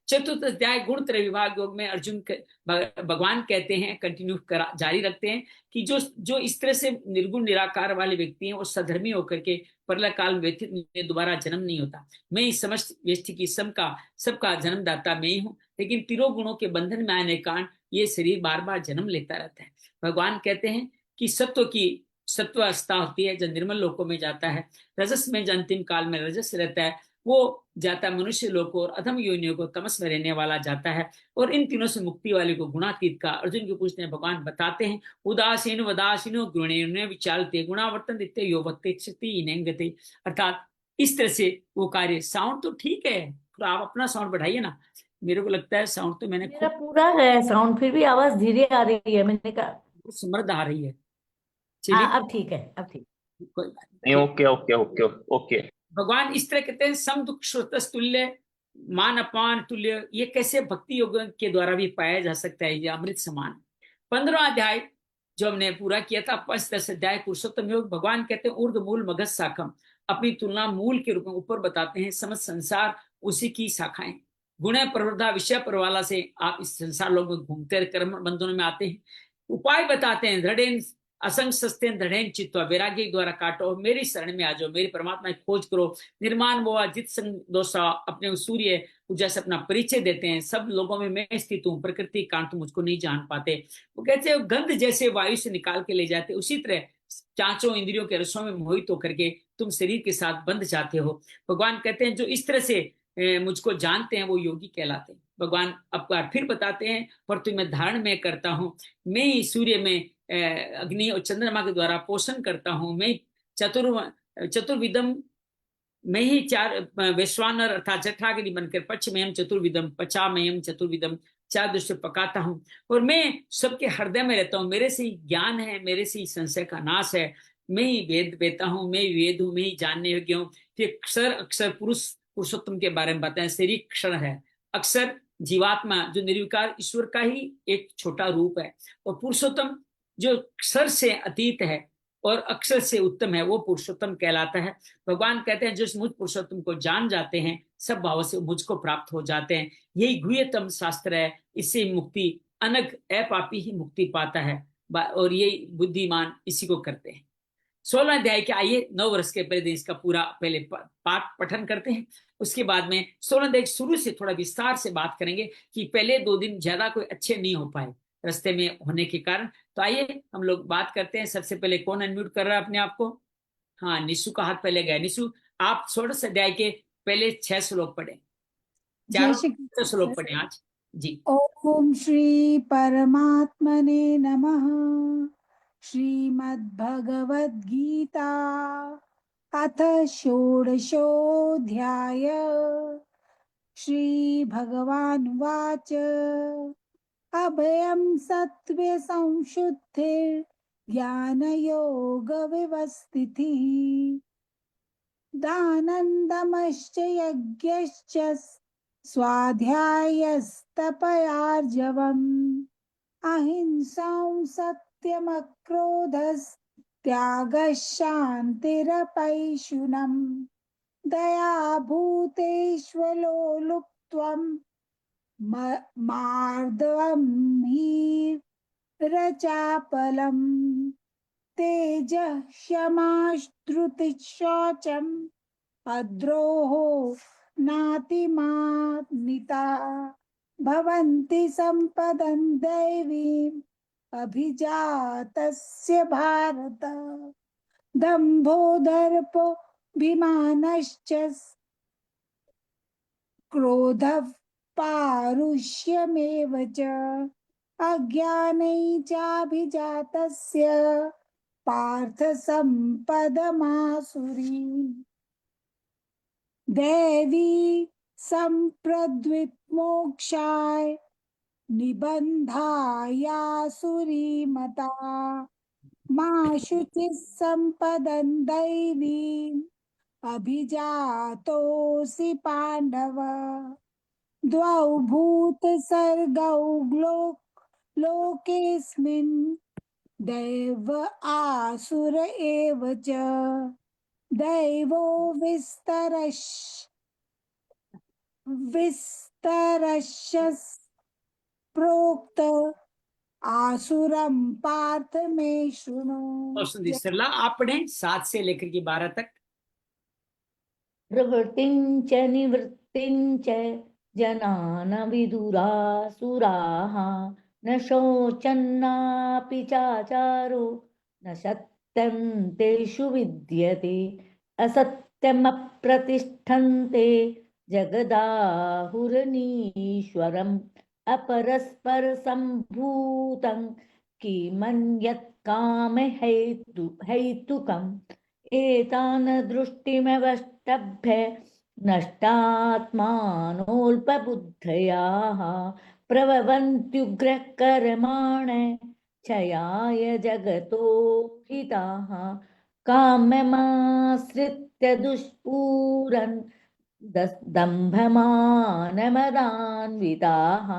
चतुर्थ अध्याय गुण त्रय विभाग योग में अर्जुन भगवान कहते हैं, कंटिन्यू जारी रखते हैं कि जो जो इस तरह से निर्गुण निराकार वाले व्यक्ति हैं वो सधर्मी होकर के परला काल में व्यतीत में दोबारा जन्म नहीं होता। मैं इस समस्त व्यक्ति की सबका जन्मदाता मैं ही हूँ, लेकिन तीनों गुणों के बंधन में आने के कारण ये शरीर बार बार जन्म लेता रहता है। भगवान कहते हैं कि सत्व अवस्था होती है जो निर्मल लोकों में जाता है, रजस में जो अंतिम काल में रजस रहता है वो जाता है मनुष्य लोक को, और अधम योनियों को तमस में रहने वाला जाता है। और इन तीनों से मुक्ति वाले को गुणातीत का अर्जुन के पूछते हैं, भगवान बताते हैं उदासीन वदासीनो गुणे विचालते गुणावर्तन इत्ते यो भक्ति, अर्थात इस तरह से वो कार्य। साउंड तो ठीक है, तो आप अपना साउंड बढ़ाइए ना, मेरे को लगता है साउंड तो मैंने मेरा खूब पूरा है साउंड, फिर भी आवाज धीरे आ रही है, मैंने कहा। समृद्ध आ रही है। हाँ चलिए अब ठीक है, अब ठीक। कोई बात नहीं, नहीं। Okay okay okay okay. भगवान इस तरह कहते हैं सम दुख श्रोतस तुल्य, मान अपान तुल्य, ये कैसे भक्ति योग के द्वारा भी पाया जा सकता है, ये अमृत समान। 15वां अध्याय जो हमने पूरा किया था, 5-10 अध्याय पुरुषोत्तम योग, भगवान कहते हैं ऊर्ध मूल मगध शाखम, अपनी तुलना मूल के रूप में ऊपर बताते हैं, समस्त संसार उसी की शाखाएं। गुण प्रवृद्धा विषय परवाला से आप इस संसार लोग में घूमते कर्म बंधनों में आते हैं। उपाय बताते हैं, दृढ़ असंग सस्ते दृढ़ चित्वा, वैराग्य द्वारा काटो, मेरी शरण में आ जाओ, मेरी परमात्मा की खोज करो। निर्माण वो जित संग दोषा, अपने सूर्य जैसे अपना परिचय देते हैं, सब लोगों में मैं स्थित हूँ, प्रकृति कारण तुम मुझको नहीं जान पाते। वो कहते हैं गंध जैसे वायु से निकाल के ले जाते, उसी तरह चांचों इंद्रियों के रसों में मोहित होकर के तुम शरीर के साथ बंध जाते हो। भगवान कहते हैं जो इस तरह से मुझको जानते हैं वो योगी कहलाते हैं। भगवान अब फिर बताते हैं, पर तुम्हें धारण में करता हूँ, मैं ही सूर्य में अग्नि और चंद्रमा के द्वारा पोषण करता हूँ, मैं चतुर्विदम, मैं ही चार वैश्वानर अर्थात जठाग्नि बनकर पक्षमयम चतुर्विदम पचामयम चतुर्विदम, चार दृष्टि पकाता हूँ, और मैं सबके हृदय में रहता हूँ। मेरे से ही ज्ञान है, मेरे से ही संशय का नाश है, मैं ही वेद देता हूँ, मैं ही वेद हूँ, मैं ही जानने योग्य हूँ। फिर अक्षर अक्षर पुरुषोत्तम के बारे में बताएं, शरीर क्षण है, अक्षर जीवात्मा जो निर्विकार ईश्वर का ही एक छोटा रूप है, और पुरुषोत्तम जो अक्षर से अतीत है और अक्षर से उत्तम है, वो पुरुषोत्तम कहलाता है। भगवान कहते हैं जो मुझ पुरुषोत्तम को जान जाते हैं सब भाव से मुझको प्राप्त हो जाते हैं, यही गुह्यतम शास्त्र है, इससे मुक्ति अनग अपापी ही मुक्ति पाता है, और ये बुद्धिमान इसी को करते हैं। 16 अध्याय के आइए 9 वर्ष के पहले दिन इसका पूरा पहले पाठ पठन करते हैं, उसके बाद में 16 अध्याय शुरू से थोड़ा विस्तार से बात करेंगे कि पहले 2 दिन ज्यादा कोई अच्छे नहीं हो पाए रास्ते में होने के कारण। तो आइए हम लोग बात करते हैं। सबसे पहले कौन अनम्यूट कर रहा है अपने आप को? हाँ, निशु का हाथ पहले गया। निशु, आप 16 अध्याय के पहले 6 श्लोक पढ़े, जय श्री कृष्ण श्लोक सर। पढ़े आज जी। ओम श्री परमात्मने नमः। श्रीमद्भगवद गीता अथ षोडशोऽध्याय। श्री भगवानुवाच अभयं सत्त्वे संशुद्धिर् ज्ञानयोग विवस्थितिः दानन्दमश्च यज्ञश्च स्वाध्यायस्तपयार्जवम् अहिंसां सत्यमक्रोधस्त्यागः शान्तिरपैशुनम् दया भूतेष्वलोलुप्त्वम् मार्दवम् हीरचापलम् तेजः क्षमा धृतिः शौचम् अद्रोहो नातिमानिता भवन्ति सम्पदं दैवीम् अभिजातस्य भारत दम्भो दर्पोऽभिमानश्च क्रोधः पारुष्यमेव च अज्ञानै चाभिजातस्य पार्थ सम्पदमासुरीम् दैवी सम्प्रद्विप्मोक्षाय निबन्धायासुरीमता मा शुचिः सम्पदं दैवीम् अभिजातोऽसि पाण्डव द्वौ भूतसर्गौ लोकेऽस्मिन् दैव आसुर एव च दैवो विस्तरशस् प्रोक्त आसुरं पार्थ मे शृणु। और सुनिए सरला, आप पढ़ें 7 से लेकर के 12 तक। प्रवृत्तिं च निवृत्तिं च जनान विदुरासुराः न शोचन्नापि चाचारो न सत्यं तेषु विद्यते असत्यमप्रतिष्ठन्ते जगदाहुरनीश्वरम् अपरस्परसम्भूतं किमन्यत् कामहेतुकम् एतान दृष्टिमवष्टभ्य नष्टात्मानोऽल्पबुद्धयाः प्रभवन्त्युग्रकर्माण क्षयाय जगतो हिताः काम्यमाश्रित्य दुष्पूरन् दम्भमानमदान्विताः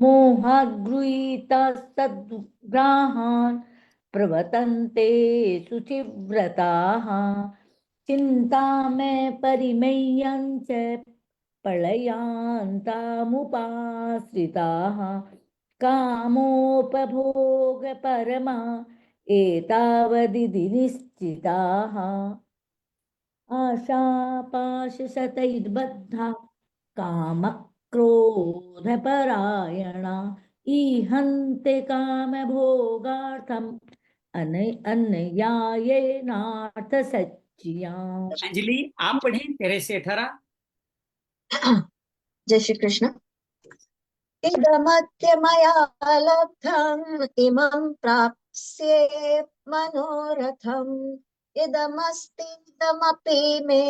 मोहाद्गृहीतस्तद्ग्राहान् प्रवर्तन्ते शुचिव्रताः चिन्तामय परिमेयञ्च प्रलयान्तामुपाश्रिताः कामोपभोगपरमा एतावदिति निश्चिताः आशापाशशतैर्बद्धा कामक्रोधपरायणा ईहन्ते कामभोगार्थम् अन्यायेनार्थसज्जिया। अंजलि आप पढ़ें 13 से 18। जय श्री कृष्ण। इदमद्य मया लब्धम् इमं प्राप्स्ये मनोरथम् इदमस्तीदमपि मे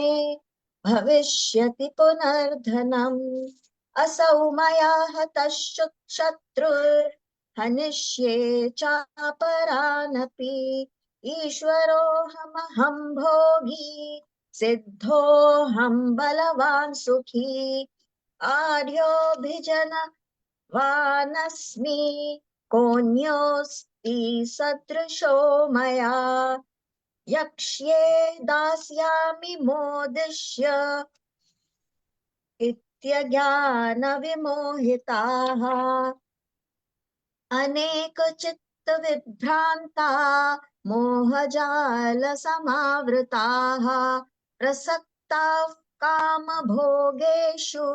भविष्यति पुनर्धनम् असौ मया हतः शत्रुर्हनिष्ये चापरानपि ईश्वरोऽहमहं भोगी सिद्धोऽहं बलवान् सुखी आर्योऽभिजनवानस्मि कोऽन्योऽस्ति सदृशो मया यक्ष्ये दास्यामि मोदिष्य इत्यज्ञानविमोहिताः अनेकचित्तविभ्रान्ता मोहजालसमावृताः प्रसक्ताः कामभोगेषु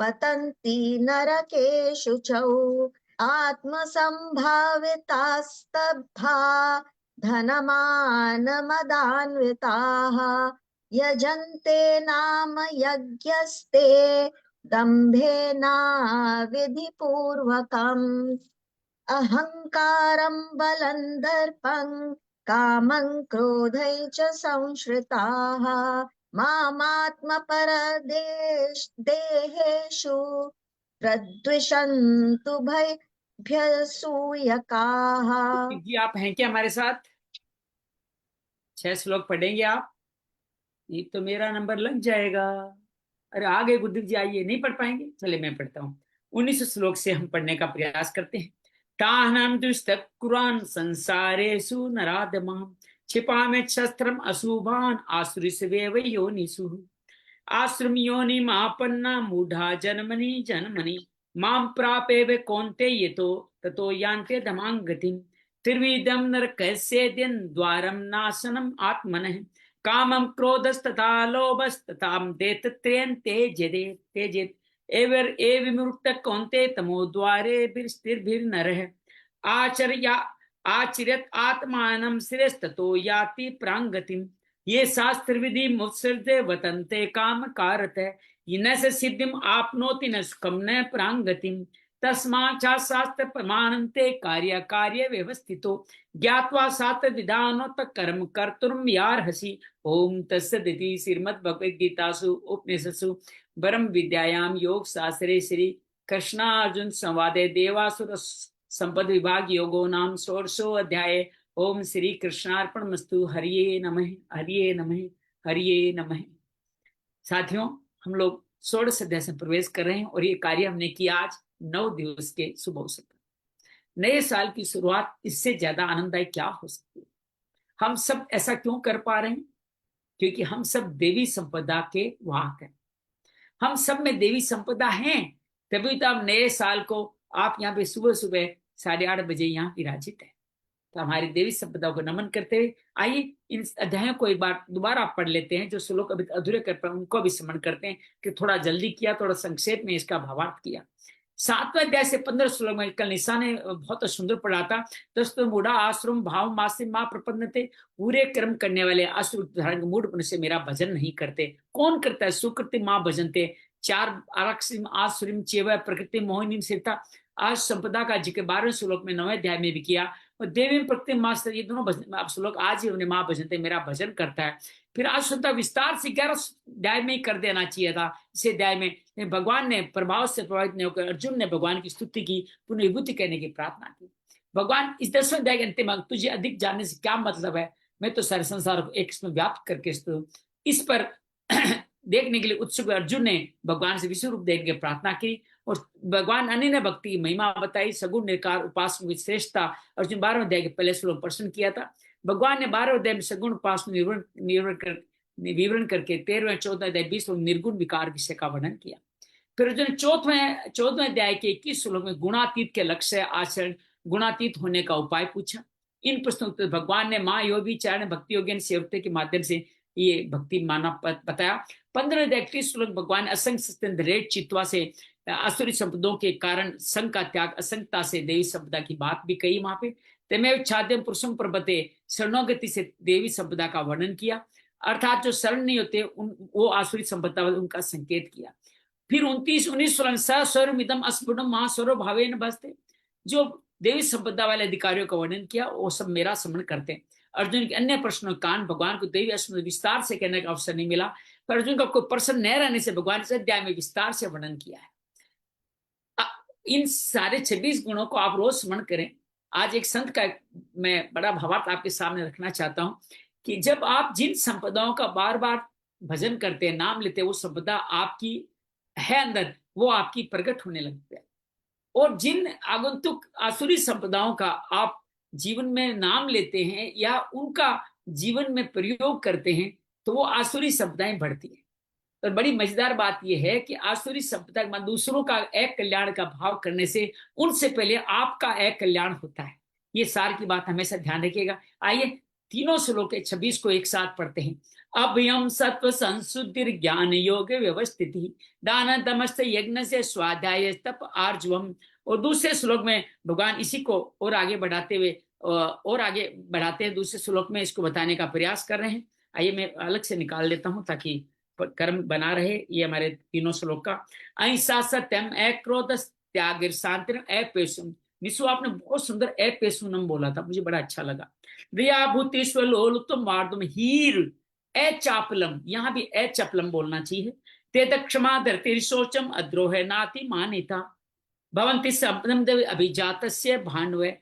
पतन्ति नरकेषु च आत्मसम्भावितास्तब्धा धनमानमदान्विताः यजन्ते नाम यज्ञस्ते दम्भेना विधिपूर्वकम् अहङ्कारं बलं दर्पं कामं क्रोधै च संश्रिताः मामात्मपरदेहेषु प्रद्विषन्तु भयभ्यसूयकाः। जी आप हैं क्या हमारे साथ? 6 श्लोक पढ़ेंगे आप? ये तो मेरा नंबर लग जाएगा। अरे आगे गुरुदेव जी आइए, नहीं पढ़ पाएंगे? चले मैं पढ़ता हूँ। 19 श्लोक से हम पढ़ने का प्रयास करते हैं। ताहनम दुष्टप कुरान संसारेषु नराधमां क्षिपामि शस्त्रम अशुभान आसुरिष्वेव योनिषु आश्रम योनिमापन्ना मूढ़ा जन्मनि जन्मनि मां प्रापेव कौन्तेय ततो यान्ते धमां गतिं त्रिविधं नरकस्येद्यं द्वारं नाशनम् आत्मनः कामं क्रोधस्तथा लोभस्तथा देतत्रेन तेजेत एविमुक्त कौन्ते तमो द्वारेभिर्स्थिरभिर्नरः आचर्यत आत्मानं श्रेष्ठतो याति प्रांगतिम् ये शास्त्र विधि मुत्सृज्य वतन्ते काम कारत न स सिद्धिम आपनोति न सुखम न प्रांगतिम तस्मात् शास्त्र प्रमाणन्ते कार्य कार्य व्यवस्थितो ज्ञात्वा शास्त्र विधानोत कर्म कर्तुम यार्हसि। ओम तत्सदिति श्रीमद् भगवद गीतासु उपनिषत्सु ब्रह्म विद्यायां योग शास्त्रे श्री कृष्णार्जुन संवादे देवासुर संपद विभाग योगो नाम षोडशो अध्याय। ओम श्री कृष्णार्पणमस्तु। हरिये नमः हरिये नमः हरिये नमः। साथियों, हम लोग षोडश अध्याय में प्रवेश कर रहे हैं और ये कार्य हमने किया आज 9 दिवस के शुभ अवसर पर। नए साल की शुरुआत इससे ज्यादा आनंददायक क्या हो सकती है? हम सब ऐसा क्यों कर पा रहे हैं? क्योंकि हम सब देवी संपदा के वाहक हैं। हम सब में देवी संपदा है, तभी तो आप नए साल को आप यहाँ पे सुबह सुबह 8:30 बजे यहाँ विराजित है। तो हमारी देवी संपदा को नमन करते हुए आइए इन अध्यायों को एक बार दोबारा पढ़ लेते हैं। जो श्लोक अभी अधूरे कर पाए उनको भी स्मरण करते हैं कि थोड़ा जल्दी किया, थोड़ा संक्षेप में इसका भावार्थ किया। 7वें अध्याय से 15 श्लोक में कल निशा ने बहुत सुंदर पढ़ा था। दोस्तों, मूढ़ा आश्रम भाव मासी माँ प्रपन्नते, पूरे कर्म करने वाले आश्रुत धारण मूढ़ से मेरा भजन नहीं करते। कौन करता है? सुकृति माँ भजनते, 4 आरक्षिम आश्रिम चेव प्रकृति मोहिनी सीता। आज संपदा का जिक्र 12वें श्लोक में 9वें अध्याय में भी किया। और देवी प्रकृति मास्टर, ये दोनों भजन श्लोक आज ही हमने माँ भजनते मेरा भजन करता है। फिर आज संता विस्तार से 11 अध्याय में ही कर देना चाहिए था। इसे अध्याय में भगवान ने प्रभाव से प्रभावित नहीं होकर अर्जुन ने भगवान की स्तुति की, पुनर्विभूति कहने की प्रार्थना की। भगवान इस 10वें अध्याय के अंतिम अंग, तुझे अधिक जानने से क्या मतलब है? मैं तो सारे संसार को एक इसमें व्याप्त करके इस पर देखने के लिए उत्सुक अर्जुन ने भगवान से विश्व रूप देखने की प्रार्थना की। और भगवान अन्य ने भक्ति की महिमा बताई, सगुण निर्कार उपासना की श्रेष्ठता अर्जुन 12वें अध्याय के पहले श्लोक प्रश्न किया था। भगवान ने 12वें अध्याय में सगुण उपासना विवरण करके 13वें 14वें अध्याय 20 श्लोक निर्गुण विकार विषय का वर्णन किया। फिर अर्जुन 14वें अध्याय के 21 श्लोक में गुणातीत के लक्ष्य आचरण, गुणातीत होने का उपाय पूछा। इन प्रश्नों को भगवान ने माँ योगी चारण भक्ति योग्य सेवते के माध्यम से ये भक्ति माना बताया। 15वें अध्याय 31 श्लोक भगवान असंग रेट चित्वा से आसुरी संपदों के कारण संघ का त्याग, असंगता से देवी संपदा की बात भी कही वहां पे। तमेव छाद्यम पुरुषम प्रपते, शरणोगति से देवी संपदा का वर्णन किया। अर्थात जो शरण नहीं होते वो आसुरी संपदा, उनका संकेत किया। फिर 29 श्लोक सस्वरूप इदम अस्फुटम महास्वरो भावेन भजते, जो देवी संपदा वाले अधिकारियों का वर्णन किया, वो सब मेरा स्मरण करते हैं। अर्जुन के अन्य प्रश्नों के कारण भगवान को देवी अस्मृत विस्तार से कहने का अवसर नहीं मिला, पर अर्जुन का कोई प्रश्न न रहने से भगवान इस अध्याय में विस्तार से वर्णन किया है। इन सारे 26 गुणों को आप रोज स्मरण करें। आज एक संत का मैं बड़ा भावार्थ आपके सामने रखना चाहता हूं कि जब आप जिन संपदाओं का बार बार भजन करते हैं, नाम लेते हैं, वो संपदा आपकी है अंदर, वो आपकी प्रकट होने लगती है। और जिन आगंतुक आसुरी संपदाओं का आप जीवन में नाम लेते हैं या उनका जीवन में प्रयोग करते हैं, तो वो आसुरी संपदाएं बढ़ती है। और बड़ी मजेदार बात यह है कि आसुरी संपदा के बाद दूसरों का एक कल्याण का भाव करने से उनसे पहले आपका एक कल्याण होता है। ये सार की बात हमेशा ध्यान रखिएगा। आइए तीनों श्लोक 26 को एक साथ पढ़ते हैं। अभयम सत्व संशुद्धि ज्ञान योग व्यवस्थित दान तमस्त यज्ञ से स्वाध्याय तप आर्जवम। और दूसरे श्लोक में भगवान इसी को और आगे बढ़ाते हैं। दूसरे श्लोक में इसको बताने का प्रयास कर रहे हैं। आइए मैं अलग से निकाल लेता हूं ताकि कर्म बना रहे। ये हमारे तीनों श्लोक का अहिंसा सत्यम अक्रोध त्याग शांति अपेशुम। निशु आपने बहुत सुंदर अपेशुनम बोला था, मुझे बड़ा अच्छा लगा। रिया भूतिश्वलोलुतम वार्दुम हीर अचापलम, यहाँ भी अचपलम बोलना चाहिए। तेद क्षमा धरती शोचम अद्रोह नाति मानिता भवंती संपदम देवी अभिजातस्य भान्वय।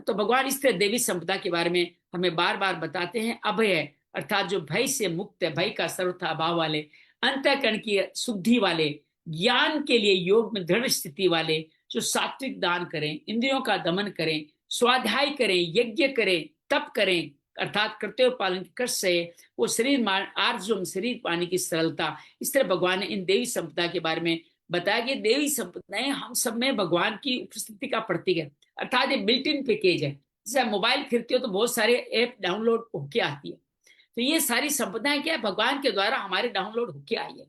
तो भगवान इस तरह देवी संपदा के बारे में हमें बार बार बताते हैं। अभय अर्थात जो भय से मुक्त है, भय का सर्वथा अभाव वाले, अंतःकरण की शुद्धि वाले, ज्ञान के लिए योग में दृढ़ स्थिति वाले, जो सात्विक दान करें, इंद्रियों का दमन करें, स्वाध्याय करें, यज्ञ करें, तप करें, अर्थात कर्तव्य पालन कर से वो शरीर आर्जवम शरीर पाने की सरलता। इस तरह भगवान ने इन देवी संपदा के बारे में बताया कि देवी संपदाएं हम सब में भगवान की उपस्थिति का प्रतीक है। अर्थात ये बिल्ट इन पैकेज है। जैसे मोबाइल खरीदते हो तो बहुत सारे ऐप डाउनलोड होके आती है, तो ये सारी संपदाएं क्या है? भगवान के द्वारा हमारे डाउनलोड होके आई है।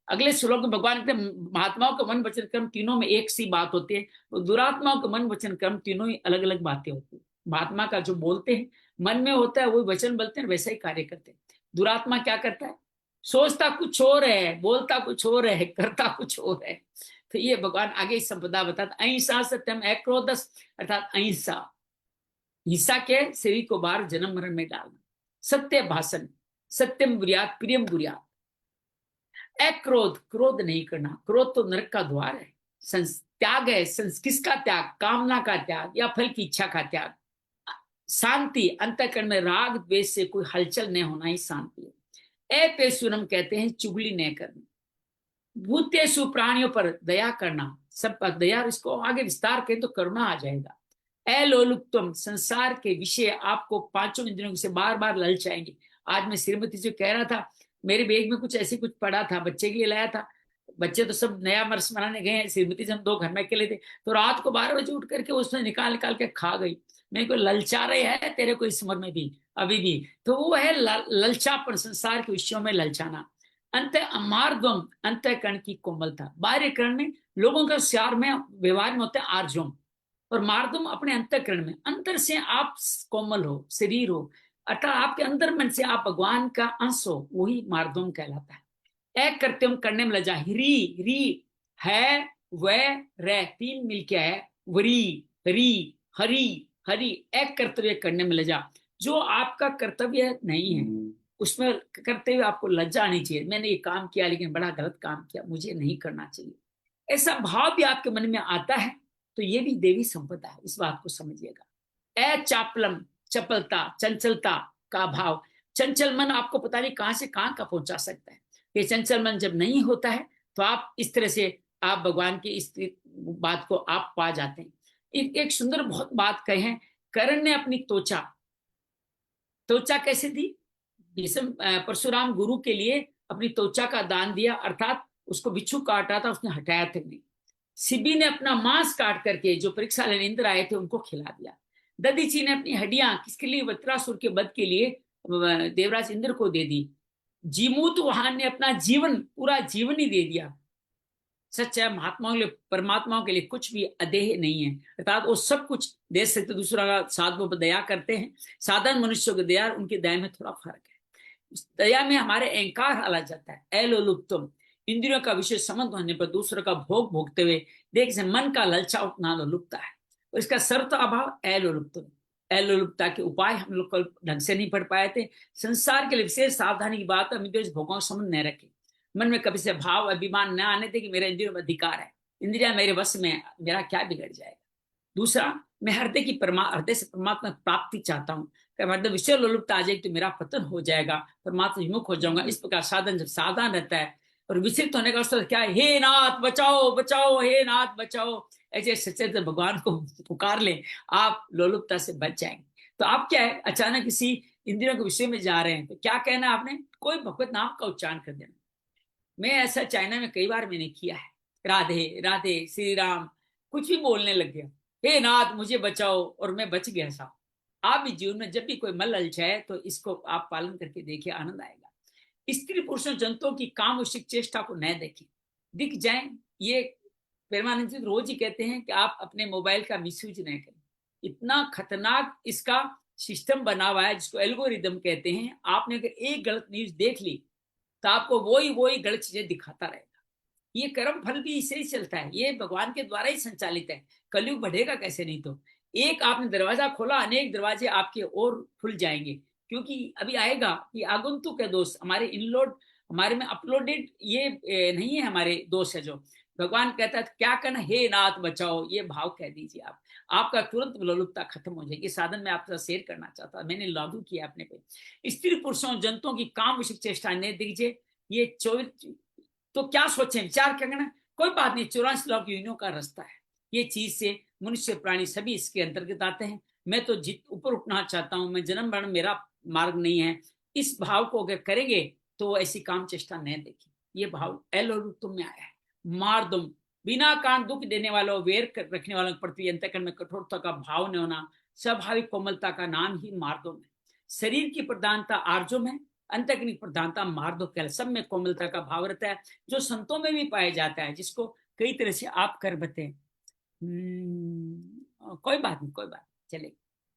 अगले श्लोक में भगवान के महात्माओं का मन वचन कर्म तीनों में एक सी बात होती है, तो दुरात्माओं का मन वचन कर्म तीनों ही अलग अलग बातें होती है। महात्मा का जो बोलते हैं मन में होता है, वही वचन बोलते हैं, वैसा ही कार्य करते हैं। दुरात्मा क्या करता है? सोचता कुछ और है, बोलता कुछ और है, करता कुछ और है। तो ये भगवान आगे संपदा बताता। अहिंसा सत्यम अक्रोधस, अर्थात अहिंसा, हिंसा के शरीर को बाहर जन्म मरण में डालना, सत्य भाषण, सत्यम बुरियात प्रियम बुरियात, अक्रोध क्रोध नहीं करना, क्रोध तो नरक का द्वार है, त्याग है, किसका त्याग? कामना का त्याग या फल की इच्छा का त्याग, शांति अंतःकरण में राग द्वेष से कोई हलचल नहीं होना ही शांति है। अपेसुरम कहते हैं चुगली न करना, भूतेषु प्राणियों पर दया करना, सब पर दया, इसको आगे विस्तार करें तो करुणा आ जाएगा। अलोलुप्तम, संसार के विषय आपको पांचों इंद्रियों से बार बार ललचाएंगे। आज मैं श्रीमती से कह रहा था, मेरे बैग में कुछ ऐसे कुछ पड़ा था, बच्चे के लिए लाया था, बच्चे तो सब नया वर्ष मनाने गए हैं, श्रीमती से हम 2 घर में अकेले थे, तो रात को 12 बजे उठ करके उसने निकाल निकाल के खा गई। मेरे को ललचा रहे हैं तेरे को इस उम्र में भी, अभी भी, तो वो है ललचापन, संसार के विषयों में ललचाना। अंत अमार्गम, अंतःकरण की कोमलता, बाहरी करण में लोगों का श्यार में व्यवहार में होता है आर्जम, और मार्दम अपने अंतःकरण में, अंतर से आप कोमल हो, शरीर हो, अर्थात आपके अंदर मन से आप भगवान का अंश हो, वही मार्दम कहलाता है। एक करते हम करने में लजा, री री है, वह रे, 3 मिलके है, वरी री हरी हरि, एक कर्तव्य करने में लजा। जो आपका कर्तव्य नहीं है उसमें करते हुए आपको लज्जा आनी चाहिए, मैंने ये काम किया लेकिन बड़ा गलत काम किया, मुझे नहीं करना चाहिए, ऐसा भाव भी आपके मन में आता है तो ये भी देवी संपदा है, इस बात को समझिएगा। चापलम, चपलता, चंचलता का भाव, चंचल मन आपको पता नहीं कहां से कहां का पहुंचा सकता है। ये चंचल मन जब नहीं होता है तो आप इस तरह से आप भगवान की इस बात को आप पा जाते हैं। एक सुंदर बहुत बात कहे हैं, कर्ण ने अपनी त्वचा कैसे दी, परशुराम गुरु के लिए अपनी त्वचा का दान दिया, अर्थात उसको बिच्छू काटा था उसने हटाया था नहीं। सिबी ने अपना मांस काट करके जो परीक्षा लेने इंद्र आए थे उनको खिला दिया। दधीची ने अपनी हड्डियां किसके लिए, वत्रासुर के वध के लिए देवराज इंद्र को दे दी। जीमूत वाहन ने अपना जीवन, पूरा जीवन ही दे दिया। सच्चा महात्माओं के लिए, परमात्माओं के लिए कुछ भी अदेह नहीं है, अर्थात वो सब कुछ दे सकते, दूसरा का साधु पर दया करते हैं। साधारण मनुष्यों की दया उनकी दया में थोड़ा फर्क है। दया में हमारे अहंकार हला जाता है। अलोलुप्तम, इंद्रियों का विषय संबंध होने पर दूसरों का भोग भोगते हुए देख से मन का ललचा उठना लोलुपता है, और इसका सर्वत अभाव अलोलुप्तम। अलोलुपता के उपाय हम लोग कल ढंग से नहीं पढ़ पाए थे। संसार के लिए विशेष सावधानी की बात है, अमिद्वेष भोगों का संबंध न रखे, मन में कभी से भाव अभिमान न आने दे कि मेरे इंद्रियों में अधिकार है, इंद्रिया मेरे वश में, मेरा क्या बिगड़ जाएगा। दूसरा, मैं हृदय से परमात्मा प्राप्ति चाहता हूँ, मतलब विषय लोलुपता आ जाएगी तो मेरा पतन हो जाएगा, परमात्मा विमुख हो जाऊंगा। इस प्रकार साधन जब सावधान रहता है और विचलित होने का अवसर क्या है, हे नाथ बचाओ बचाओ, हे नाथ बचाओ, ऐसे सच्चे भगवान को पुकार ले, आप लोलुपता से बच जाएंगे। तो आप क्या है, अचानक किसी इंद्रियों के विषय में जा रहे हैं तो क्या कहना आपने, कोई भगवत नाम का उच्चारण कर देना। मैं ऐसा चाइना में कई बार मैंने किया है, राधे राधे श्री राम कुछ भी बोलने लग गया, हे नाथ मुझे बचाओ, और मैं बच गया साहब। आप भी जीवन में जब भी कोई मल ललचाए तो इसको आप पालन करके देखिए, आनंद आएगा। स्त्री पुरुषों जंतुओं की काम उचित चेष्टा को न देखें, दिख जाए। ये परमानंद जी रोज ही कहते हैं कि आप अपने मोबाइल का मिसयूज न करें, इतना खतरनाक इसका सिस्टम बना हुआ है जिसको एल्गोरिदम कहते हैं। आपने अगर एक गलत न्यूज देख ली तो आपको वही गलत चीजें दिखाता रहेगा। ये कर्म फल भी इससे ही चलता है, ये भगवान के द्वारा ही संचालित है। कलयुग बढ़ेगा कैसे, नहीं तो एक आपने दरवाजा खोला, अनेक दरवाजे आपके और खुल जाएंगे, क्योंकि अभी आएगा कि आगंतुक है दोष, हमारे इनलोड, हमारे में अपलोडेड ये नहीं है, हमारे दोष है। जो भगवान कहता है क्या करना, हे नाथ बचाओ, ये भाव कह दीजिए आप, आपका तुरंत लोलुपता खत्म हो जाएगी। साधन में आपसे शेयर करना चाहता, मैंने लागू किया अपने पे। स्त्री पुरुषों जंतुओं की काम विषय चेष्टा नहीं दीजिए। ये 24 तो क्या सोचें, विचार करना, कोई बात नहीं, 84 लाख योनियों का रास्ता है। ये चीज से मनुष्य प्राणी सभी इसके अंतर्गत आते हैं। मैं तो ऊपर उठना चाहता हूं, मैं जन्म मरण मेरा मार्ग नहीं है, इस भाव को अगर करेंगे तो ऐसी काम चेष्टा नहीं देखी। ये भाव एलोलुप्तम में आया है। मार्दम, बिना कारण दुख देने वालों, वेर रखने वालों के प्रति अंतःकरण में कठोरता का भाव न होना, स्वाभाविक कोमलता का नाम ही मार्दम है। शरीर की प्रधानता आर्जम है, अंतःकरण की प्रधानता मार्दम है। सब में कोमलता का भाव रहता है, जो संतों में भी पाया जाता है, जिसको कई तरह से आप कर बते। कोई बात नहीं, कोई बात चले।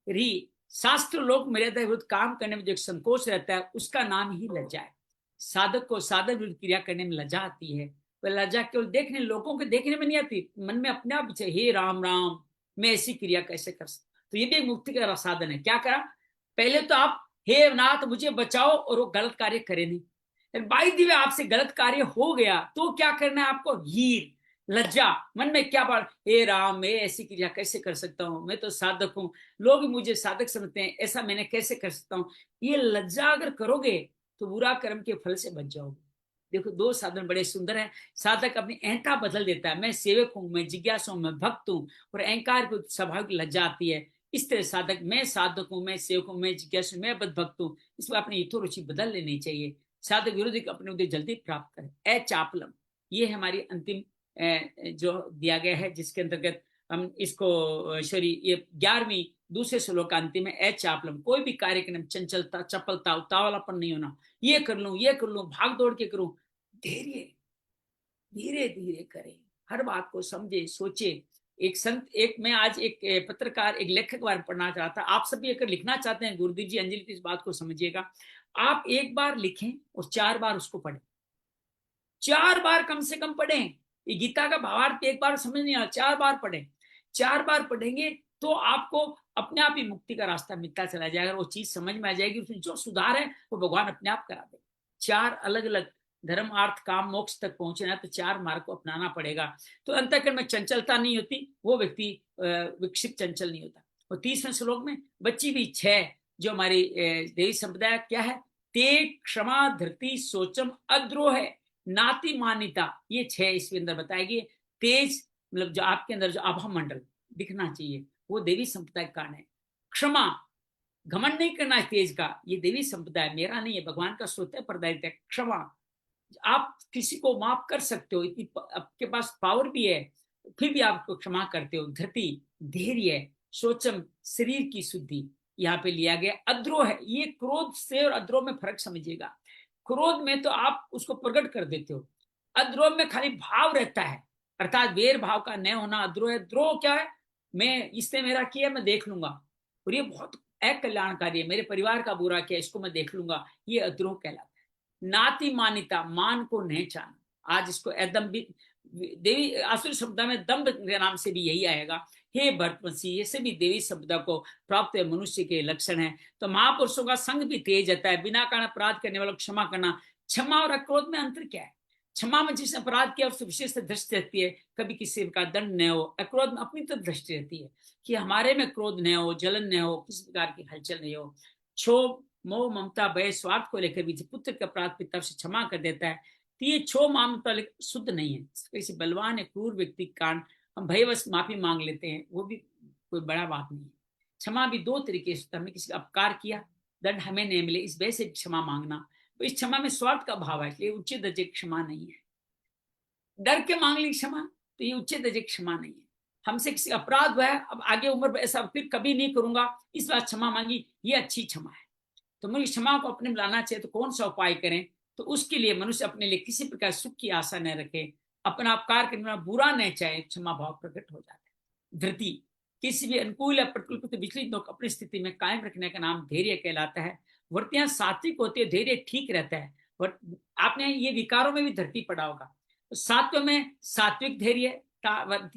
री, शास्त्र लोक मर्यादा विरुद्ध काम करने में जो संकोच रहता है उसका नाम ही लज्जा है। साधक को साधक विरुद्ध क्रिया करने में लज्जा आती है, वह लज्जा केवल देखने, लोगों के देखने में नहीं आती, मन में अपने आप पीछे, हे राम राम मैं ऐसी क्रिया कैसे कर सकता। तो ये भी एक मुक्ति का साधन है। क्या करा, पहले तो आप हे नाथ मुझे बचाओ, और वो गलत कार्य करे नहीं। बाई दिवे आपसे गलत कार्य हो गया तो क्या करना है आपको, हीर, लज्जा, मन में क्या बात, हे राम मैं ऐसी क्रिया कैसे कर सकता हूँ, मैं तो साधक हूँ, लोग मुझे साधक समझते हैं, ऐसा मैंने कैसे कर सकता हूँ। ये लज्जा अगर करोगे तो बुरा कर्म के फल से बच जाओगे। देखो, दो साधन बड़े सुंदर हैं। साधक अपनी अहंता बदल देता है, मैं सेवक हूँ, मैं जिज्ञासु हूँ, मैं भक्त हूँ, और अहंकार को स्वाभाविक लज्जा आती है। इस तरह साधक, मैं साधक हूँ, मैं सेवक हूँ, मैं जिज्ञासु, मैं बद्ध भक्त हूँ, इसमें अपनी हितो रुचि बदल लेनी चाहिए। साधक विरोधी अपने उद्देश्य जल्दी प्राप्त करे। अचापलम, ये हमारी अंतिम जो दिया गया है, जिसके अंतर्गत हम इसको ये 11वीं दूसरे श्लोक का अंतिम है। अचापलम, कोई भी कार्य करने में चंचलता, चपलता, उतावलापन नहीं होना। ये कर लूं, भाग दौड़ के करूं। धैर्य, धीरे धीरे करें, हर बात को समझे, सोचे। मैं आज एक पत्रकार, एक लेखक बारे में पढ़ना चाहता था। आप सभी अगर लिखना चाहते हैं गुरुदेव जी, अंजलि, इस बात को समझिएगा। आप एक बार लिखें और 4 बार उसको पढ़ें। 4 बार कम से कम पढ़ें। ये गीता का भावार्थ एक बार समझ नहीं आया, 4 बार पढ़ें। 4 बार पढ़ेंगे तो आपको अपने आप ही मुक्ति का रास्ता मिलता चला जाएगा। वो चीज समझ में आ जाएगी, उसमें जो सुधार है वो भगवान अपने आप करा देगा। 4 अलग अलग धर्म, अर्थ, काम, मोक्ष तक पहुंचना है तो 4 मार्ग को अपनाना पड़ेगा। तो अंतःकरण में चंचलता नहीं होती, वो व्यक्ति विकसित चंचल नहीं होता। और 30वें श्लोक में बच्ची भी 6 जो हमारी देवी संप्रदाय क्या है, ते क्षमा धृति सोचम अद्रोह है नाति मान्यता, ये 6 इसके अंदर बताएगी। तेज मतलब जो आपके अंदर जो आभा मंडल दिखना चाहिए, वो देवी संप्रदाय का कारण है। क्षमा, घमंड नहीं करना है तेज का, ये देवी संप्रदाय, मेरा नहीं है, भगवान का स्वतः प्रदायित्व है। क्षमा, आप किसी को माफ कर सकते हो, इतनी आपके पास पावर भी है, फिर भी आपको क्षमा करते हो। धृति, धैर्य, सोचम, शरीर की शुद्धि यहाँ पे लिया गया। अद्रोह है, ये क्रोध से और अद्रोह में फर्क समझिएगा। क्रोध में तो आप उसको प्रकट कर देते हो, अद्रोह में खाली भाव रहता है, अर्थात वेर भाव का न होना अद्रोह है। द्रोह क्या है, मैं, इसने मेरा किया मैं देख लूंगा, और ये बहुत अकल्याणकारी है, मेरे परिवार का बुरा किया इसको मैं देख लूंगा, ये अद्रोह कहलाता है। नाति मान्यता, मान को नहीं चाहना। आज इसको एकदम भी देवी आसुरी संपदा में दम्भ के नाम से भी यही आएगा। हे भरतवंशी, ये सभी देवी संपदा को प्राप्त मनुष्य के लक्षण है। तो महापुरुषों का संग भी तेज रहता है, बिना कारण अपराध करने वालों को क्षमा करना। क्षमा और अक्रोध में अंतर क्या है? क्षमा में जिसने अपराध किया उससे विशेष दृष्टि रहती है, कभी किसी का दंड न हो। अक्रोध में अपनी तरफ दृष्टि रहती है कि हमारे में क्रोध न हो, जलन न हो, किसी प्रकार की हलचल नहीं हो। क्षोभ, मोह, ममता, भय, स्वार्थ को लेकर भी पुत्र के अपराध पिता से क्षमा कर देता है, तो ये क्षोभ ममता शुद्ध नहीं है। किसी बलवान या क्रूर व्यक्ति के कारण हम भयवश माफी मांग लेते हैं, वो भी कोई बड़ा बात नहीं है। क्षमा भी 2 तरीके से, हमने किसी का अपकार किया, दंड हमें नहीं मिले, इस वजह से क्षमा मांगना। तो इस क्षमा में स्वार्थ का भाव है, इसलिए उच्च दर्जे की क्षमा नहीं है। डर के मांग ली क्षमा, तो ये उच्च दर्जे की क्षमा नहीं है। हमसे किसी अपराध हुआ है, अब आगे उम्र ऐसा फिर कभी नहीं करूंगा, इस बात क्षमा मांगी, ये अच्छी क्षमा है। तो मुझे क्षमा को अपने में लाना चाहिए, तो कौन सा उपाय करें? तो उसके लिए मनुष्य अपने लिए किसी प्रकार सुख की आशा न रखे, अपना अपकार करने में बुरा न चाहे, क्षमा भाव प्रकट हो जाता है। धृति, किसी भी अनुकूल या प्रतिकूल विचलित होकर अपनी स्थिति में कायम रखने का नाम धैर्य कहलाता है। वृत्तियां सात्विक होती है, धैर्य ठीक रहता है। और आपने ये विकारों में भी धरती पड़ा होगा, तो सात्व में सात्विक धैर्य,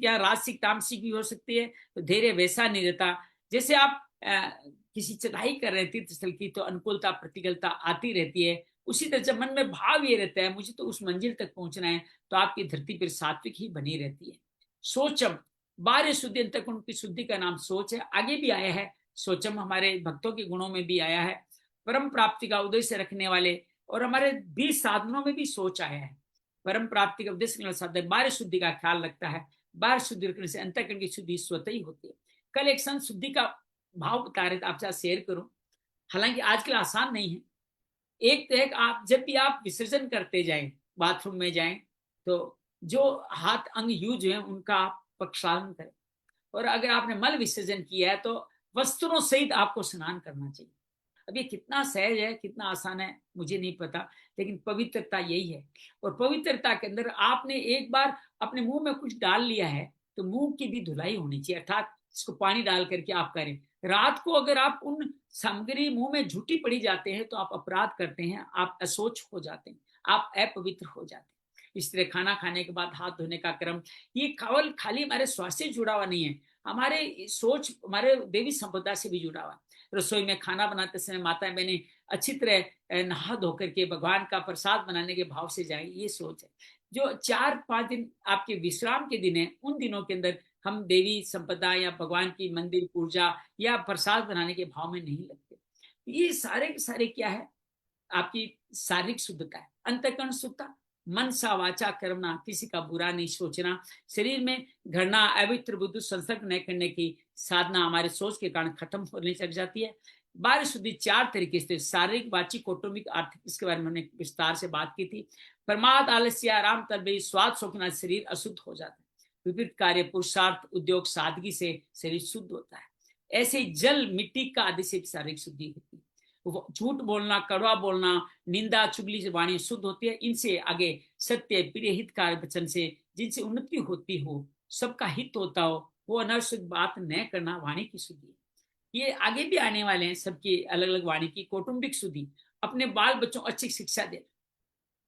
या राजसिक तामसिक भी हो सकती है, तो धैर्य वैसा नहीं रहता। जैसे आप किसी चढ़ाई कर रहे तीर्थ स्थल की, तो अनुकूलता प्रतिकूलता आती रहती है। उसी तरह जब मन में भाव ये रहता है मुझे तो उस मंजिल तक पहुंचना है, तो आपकी धरती पर सात्विक ही बनी रहती है। सोचम, बाह्य शुद्धि अंतःकरण की शुद्धि का नाम सोच है, आगे भी आया है। सोचम हमारे भक्तों के गुणों में भी आया है, परम प्राप्ति का उद्देश्य रखने वाले, और हमारे 20 साधनों में भी सोच आया है। परम प्राप्ति का उद्देश्य साधन बाह्य शुद्धि का ख्याल रखता है। बाह्य शुद्धि रखने से अंतःकरण की शुद्धि स्वतः ही होती है। कल एक संत शुद्धि का भाव बता रहे थे, आपसे शेयर करूं, हालांकि आजकल आसान नहीं है। एक तो है कि आप जब भी आप विसर्जन करते जाएं, बाथरूम में जाएं, तो जो हाथ अंग यूज है उनका आप प्रक्षालन करें, और अगर आपने मल विसर्जन किया है तो वस्त्रों सहित आपको स्नान करना चाहिए। अब ये कितना सहज है, कितना आसान है, मुझे नहीं पता, लेकिन पवित्रता यही है। और पवित्रता के अंदर आपने एक बार अपने मुंह में कुछ डाल लिया है, तो मुंह की भी धुलाई होनी चाहिए, अर्थात इसको पानी डाल करके आप करें। रात को अगर आप उन सामग्री मुंह में झूठी पड़ी जाते हैं, तो आप अपराध करते हैं, आप असोच हो जाते हैं, आप अपवित्र हो जाते हैं। इस तरह खाना खाने के बाद हाथ धोने का क्रम, ये केवल खाली हमारे स्वास्थ्य से जुड़ा हुआ नहीं है, हमारे सोच, हमारे देवी संपदा से भी जुड़ा हुआ है। रसोई में खाना बनाते समय माताएं बहनें अच्छी तरह नहा धो करके भगवान का प्रसाद बनाने के भाव से जाए, ये सोच है। जो 4-5 दिन आपके विश्राम के दिन है, उन दिनों के अंदर हम देवी संपदा या भगवान की मंदिर पूजा या प्रसाद बनाने के भाव में नहीं लगते। ये सारे के सारे क्या है, आपकी शारीरिक शुद्धता है, अंतःकरण शुद्धता, मन सा वाचा कर्मणा, किसी का बुरा नहीं सोचना, शरीर में घृणा अवित्र बुद्धि संसर्ग नहीं करने की साधना हमारे सोच के कारण खत्म होने लग जाती है। बाहरी शुद्धि 4 तरीके से, शारीरिक, वाचिक, कौटुंबिक, आर्थिक, इसके बारे में हमने विस्तार से बात की थी। प्रमाद, आलस्य, आराम, तलबी, स्वाद, शौकना, शरीर अशुद्ध हो जाता है। विपरीत कार्य, पुरुषार्थ, उद्योग, सादगी से शरीर शुद्ध होता है। ऐसे ही जल, मिट्टी का आदि से शारीरिक शुद्धि होती है। झूठ बोलना, कड़वा बोलना, निंदा, चुगली से वाणी शुद्ध होती है। इनसे आगे सत्य, प्रिय, हितकारी वचन से जिनसे उन्नति होती हो, सबका हित होता हो, वो अनर्थ बात न करना वाणी की शुद्धि है। ये आगे भी आने वाले हैं, सबकी अलग अलग वाणी की। कौटुंबिक शुद्धि, अपने बाल बच्चों को अच्छी शिक्षा देना,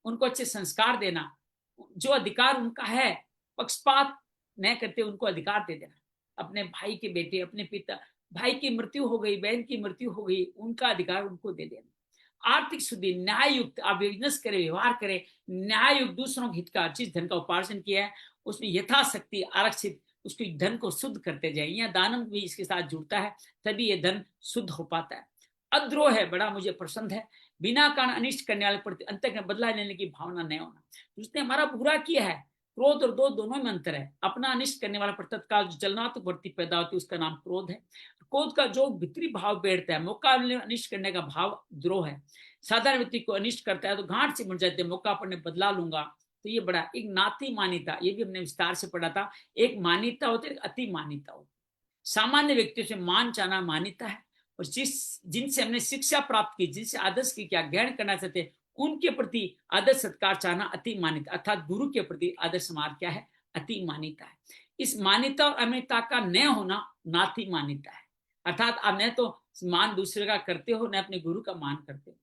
उनको अच्छे संस्कार देना, जो अधिकार उनका है पक्षपात न करते उनको अधिकार दे देना। अपने भाई के बेटे, अपने पिता, भाई की मृत्यु हो गई, बहन की मृत्यु हो गई, उनका अधिकार उनको दे देना। आर्थिक शुद्धि, न्याय युक्त आप बिजनेस करें, व्यवहार करें, न्याय युक्त, दूसरों के हित का, जिस धन का उपार्जन किया है उसमें यथाशक्ति आरक्षित उसके धन को शुद्ध करते जाए। यहाँ दानम भी इसके साथ जुड़ता है, तभी ये धन शुद्ध हो पाता है। अद्रोह है, बड़ा मुझे पसंद है, बिना कारण अनिष्ट करने वाले प्रति अंतःकरण बदला लेने की भावना नहीं होना। उसने हमारा बुरा किया है, क्रोध और क्रोध दोनों में अंतर है। अपना अनिष्ट करने वाला पर तत्काल जो जलनात्मक वृत्ति पैदा होती है उसका नाम क्रोध है। क्रोध का जो भीतरी भाव बैठता है, मौका अनिष्ट करने का भाव द्रोह है। साधारण व्यक्ति को अनिष्ट करता है तो गांठ से मुड़ जाते हैं, मौका पर बदला लूंगा, तो ये बड़ा एक नाती मान्यता, ये भी हमने विस्तार से पढ़ा था। एक मान्यता होती है, अति मान्यता होती है। सामान्य व्यक्तियों से मान चाहना मान्यता है, और जिनसे हमने शिक्षा प्राप्त की, जिनसे आदर्श की क्या ग्रहण करना चाहते उनके प्रति आदर सत्कार चाहना अति मान्यता, अर्थात गुरु के प्रति आदर समार क्या है, अति मान्यता है। इस मान्यता और अमान्यता का न होना नाती मान्यता है, अर्थात आप न तो मान दूसरे का करते हो, न अपने गुरु का मान करते हो।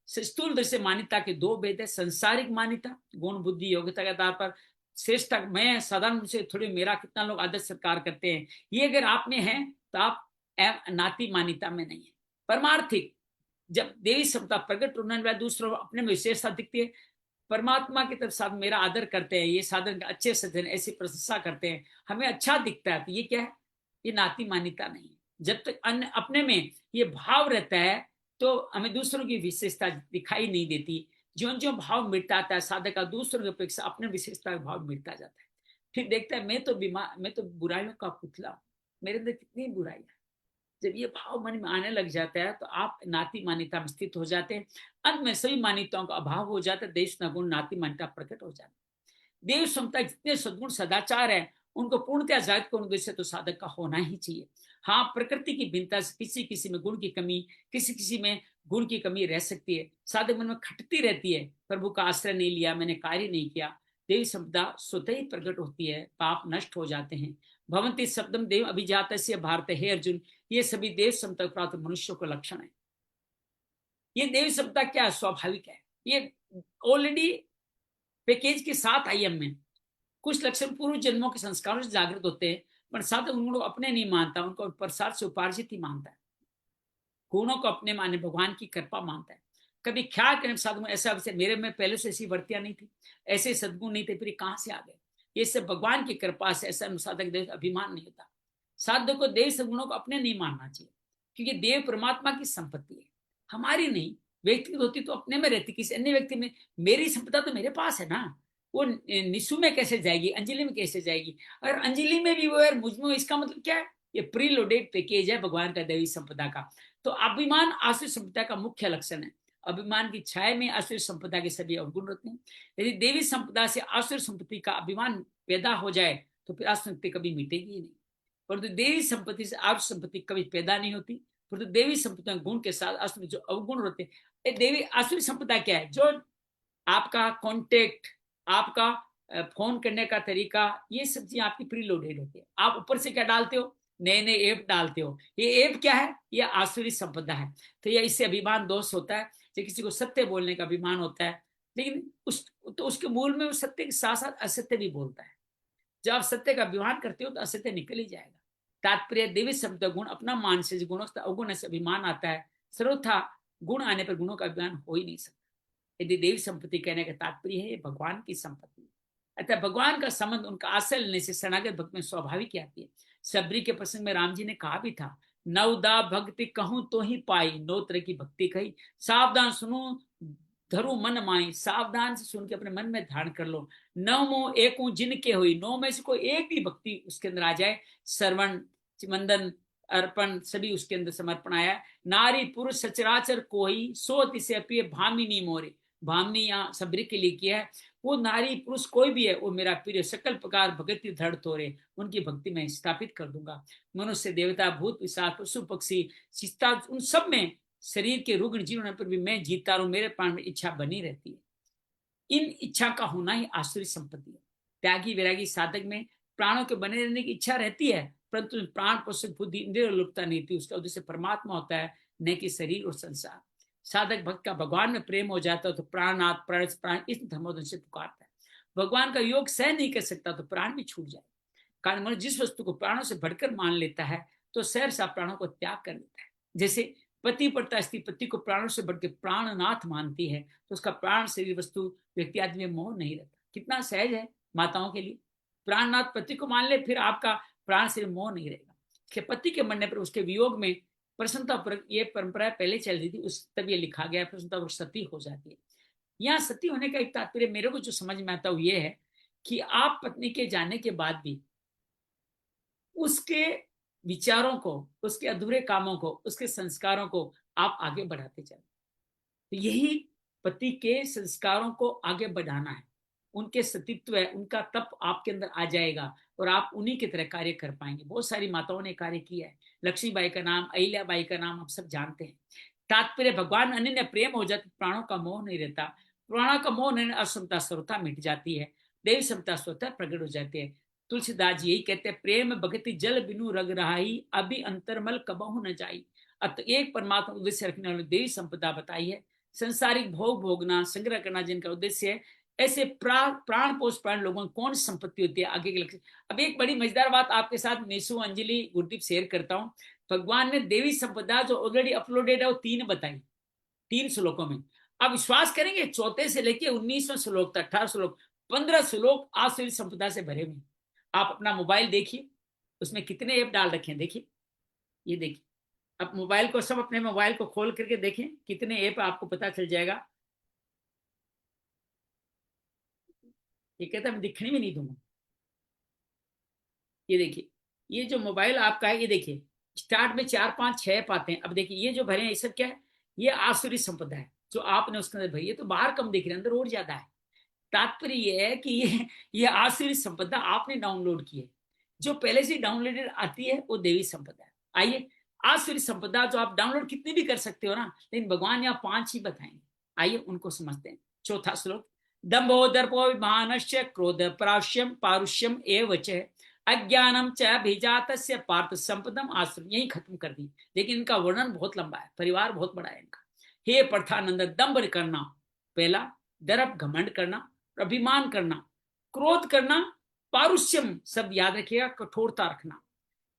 स्थूल दृष्टि मान्यता के 2 भेद है। संसारिक मान्यता, गुण बुद्धि योग्यता के आधार पर श्रेष्ठ, मैं साधारण रूप से थोड़ी, मेरा कितना लोग आदर सत्कार करते हैं, ये अगर आप में है तो आप नाती मान्यता में नहीं है। परमार्थिक, जब देवी सत्ता प्रकट होने वाले दूसरों अपने में विशेषता दिखती है, परमात्मा की तरफ साथ मेरा आदर करते हैं, ये साधन अच्छे सज्जन ऐसी प्रशंसा करते हैं, हमें अच्छा दिखता है, तो ये क्या है, ये नाती मान्यता नहीं है। जब तक अन्य अपने में ये भाव रहता है तो हमें दूसरों की विशेषता दिखाई नहीं देती। जो जो भाव मिटता आता है साधक का, दूसरों की अपेक्षा अपने विशेषता का भाव मिटता जाता है। फिर देखता है मैं तो बीमार, मैं तो बुराइयों का पुतला हूं, मेरे अंदर कितनी बुराई है। जब ये भाव मन में आने लग जाता है तो आप नाती मान्यता में स्थित हो जाते हैं। अंत में सभी मान्यताओं का अभाव हो जाता है, देश न गुण नाती मान्यता प्रकट हो जाती है। देव क्षमता, जितने सद्गुण सदाचार है उनको पूर्णतः जागृत करने उद्देश्य तो साधक का होना ही चाहिए। हाँ, प्रकृति की भिन्नता से किसी किसी में गुण की कमी, किसी किसी में गुण की कमी रह सकती है, साधक मन में खटती रहती है, प्रभु का आश्रय नहीं लिया, मैंने कार्य नहीं किया, देवी संपदा स्वतः ही प्रकट होती है, पाप नष्ट हो जाते हैं। भवंती शब्दम देव अभिजातस्य भारत, हे अर्जुन, ये सभी देव संपदा प्राप्त मनुष्यों का लक्षण है। ये देवी संपदा क्या स्वाभाविक है, ये ऑलरेडी पैकेज के साथ आई हम में। कुछ लक्षण पूर्व जन्मों के संस्कारों से जागृत होते हैं, पर साधक उनको अपने नहीं मानता, उनको प्रसाद से उपार्जित ही मानता है। गुणों को अपने माने भगवान की कृपा मानता है। कभी ख्याल करें साधु ऐसा मेरे में पहले से ऐसी वर्तियां नहीं थी, ऐसे सद्गुण नहीं थे, फिर कहां से आ गए, ये सब भगवान की कृपा से। ऐसा साधक देव अभिमान नहीं होता। साधक को देव सद्गुणों को अपने नहीं मानना चाहिए, क्योंकि देव परमात्मा की संपत्ति है, हमारी नहीं। व्यक्तिगत होती तो अपने में रहती, किसी अन्य व्यक्ति में। मेरी संपदा तो मेरे पास है ना, वो निशु में कैसे जाएगी, अंजलि में कैसे जाएगी, और अंजलि में भी वो है, मुझ में। इसका मतलब क्या है, ये प्री लोडेड पैकेज है भगवान का देवी संपदा का। तो अभिमान आसुरी संपदा का मुख्य लक्षण है। अभिमान की छाया में आसुरी संपदा के सभी अवगुण रहते हैं। यदि देवी संपदा से आसुरी संपत्ति का अभिमान पैदा हो जाए तो फिर आसुरी संपत्ति कभी मिटेगी ही नहीं। परंतु देवी संपत्ति से आसुरी संपत्ति कभी पैदा नहीं होती। परंतु देवी संपत्ति गुण के साथ आसुरी जो अवगुण होते हैं। देवी आसुरी संपदा क्या है, जो आपका कॉन्टेक्ट, आपका फोन करने का तरीका, ये सब चीजें आपकी प्री लोडेड होती है। आप ऊपर से क्या डालते हो, नए नए ऐप डालते हो। ये ऐप क्या है, ये आसुरी संपदा है। तो ये इससे अभिमान दोष होता है। जो किसी को सत्य बोलने का अभिमान होता है, लेकिन उसके मूल में वो सत्य के साथ साथ असत्य भी बोलता है। जब आप सत्य का अभिमान करते हो तो असत्य निकल ही जाएगा। तात्पर्य देवी शब्द गुण अपना मान से गुणों से अवगुण से अभिमान आता है। सर्वथा गुण आने पर गुणों का अभिमान हो ही नहीं सकता। यदि देवी संपत्ति कहने का तात्पर्य है भगवान की संपत्ति, अतः भगवान का संबंध उनका आश्रय लेने से शरणागत भक्त में स्वाभाविक आती है। सबरी के प्रसंग में राम जी ने कहा भी था, नवदा भक्ति कहूं तो ही पाई, नौ तरह की भक्ति कही, सावधान सुनो धरु मन माई, सावधान से सुन के अपने मन में धारण कर लो। नवमो एकू जिनके हुई, नौ में से कोई एक भी भक्ति उसके अंदर आ जाए, श्रवण वंदन अर्पण सभी उसके अंदर समर्पण आया। नारी पुरुष सचराचर कोई, सो तिसे अपिय भामिनी मोरे, भामिनी यहाँ सबरी के लिए किया है। वो नारी पुरुष कोई भी है, वो मेरा प्रिय, सकल प्रकार भगति धड़ तोरे, उनकी भक्ति में स्थापित कर दूंगा। मनुष्य देवता भूत पिशाच पशु पक्षी शिष्टा, उन सब में शरीर के रुग्ण जीवन पर भी मैं जीता रहूं, मेरे प्राण में इच्छा बनी रहती है। इन इच्छा का होना ही आसुरी संपत्ति है। त्यागी वैरागी साधक में प्राणों के बने रहने की इच्छा रहती है, परंतु प्राण पोषक बुद्धि इंद्रिय लुप्तता नहीं थी। उसका उद्देश्य परमात्मा होता है, न कि शरीर और संसार। साधक भक्त का भगवान में प्रेम हो जाता है तो प्राणनाथ प्राण इस धर्मोधन से पुकारता है। भगवान का योग सह नहीं कर सकता तो प्राण भी छूट जाए। कारण मनुष्य जिस वस्तु को प्राणों से बढ़कर मान लेता है तो सहसा प्राणों को त्याग कर लेता है। जैसे पति पड़ता स्त्री पति को प्राणों से बढ़कर प्राणनाथ मानती है तो उसका प्राण शरीर वस्तु व्यक्ति आदि में मोह नहीं रहता। कितना सहज है माताओं के लिए। प्राणनाथ पति को मान ले, फिर आपका प्राण शरीर मोह नहीं रहेगा। पति के मरने पर उसके वियोग में प्रसन्नता पर, ये परंपरा पहले चल रही थी, उस तब ये लिखा गया प्रसन्नता पर सती हो जाती है। यहाँ सती होने का एक तात्पर्य मेरे को जो समझ में आता है ये है कि आप पत्नी के जाने के बाद भी उसके विचारों को, उसके अधूरे कामों को, उसके संस्कारों को आप आगे बढ़ाते चले। तो यही पति के संस्कारों को आगे बढ़ाना है। उनके सतीत्व है, उनका तप आपके अंदर आ जाएगा और आप उन्हीं की तरह कार्य कर पाएंगे। बहुत सारी माताओं ने कार्य किया है। लक्ष्मीबाई का नाम, अहिल्याबाई का नाम आप सब जानते हैं। तात्पर्य भगवान अनन्य प्रेम हो जाते, प्राणों का मोह नहीं रहता। प्राणों का मोह नहीं, असमता सर्वथा मिट जाती है, देवी समता स्वतः प्रकट हो जाती है। तुलसीदास जी यही कहते हैं, प्रेम भक्ति जल बिनु रग रहाई, अभी अंतरमल कबहु न जाई। अत एक परमात्मा उद्देश्य रखने वाली देवी संपदा बताई है। संसारिक भोग भोगना, संग्रह करना जिनका उद्देश्य है, ऐसे प्राण पोष प्राण लोगों को कौन संपत्ति होती है आगे के लक्ष्य। अब एक बड़ी मजेदार बात आपके साथ निशु अंजलि गुरदीप शेयर करता हूँ। भगवान ने देवी संपदा जो ऑलरेडी अपलोडेड है वो 3 बताई, 3 श्लोकों में। आप विश्वास करेंगे 4 से लेके 19वें श्लोक तक 18 श्लोक 15 श्लोक आसुरी संपदा से भरे हुए। आप अपना मोबाइल देखिए, उसमें कितने ऐप डाल रखे हैं। देखिए, ये देखिए, आप मोबाइल को सब अपने मोबाइल को खोल करके देखें कितने ऐप आपको पता चल जाएगा। ये कहता मैं दिखने भी नहीं दूंगा। ये देखिए, ये जो मोबाइल आपका है, ये देखिए स्टार्ट में 4 5 6 ऐप आते हैं। अब देखिए ये जो भरे हैं ये सब क्या है, ये आसुरी संपदा है जो आपने उसके अंदर भरी। ये तो बाहर कम दिख रहे हैं, अंदर और ज्यादा है। तात्पर्य ये है कि ये आसुरी संपदा आपने डाउनलोड की है। जो पहले से डाउनलोडेड आती है वो देवी संपदा है। आइए, आसुरी संपदा जो आप डाउनलोड कितनी भी कर सकते हो ना, लेकिन भगवान यहाँ 5 ही बताएंगे। आइए उनको समझते हैं। 4था श्लोक, दंभो दर्पो विमानस्य क्रोध प्राश्यम पारुष्यम एव च अज्ञानम च अभिजातस्य पार्थ संपदम आश्रम। यही खत्म कर दी, लेकिन इनका वर्णन बहुत लंबा है, परिवार बहुत बड़ा है इनका। हे पार्थानंद, दंभ करना पहला, दर्प घमंड करना, अभिमान करना, क्रोध करना, पारुष्यम सब याद रखिएगा, कठोरता रखना,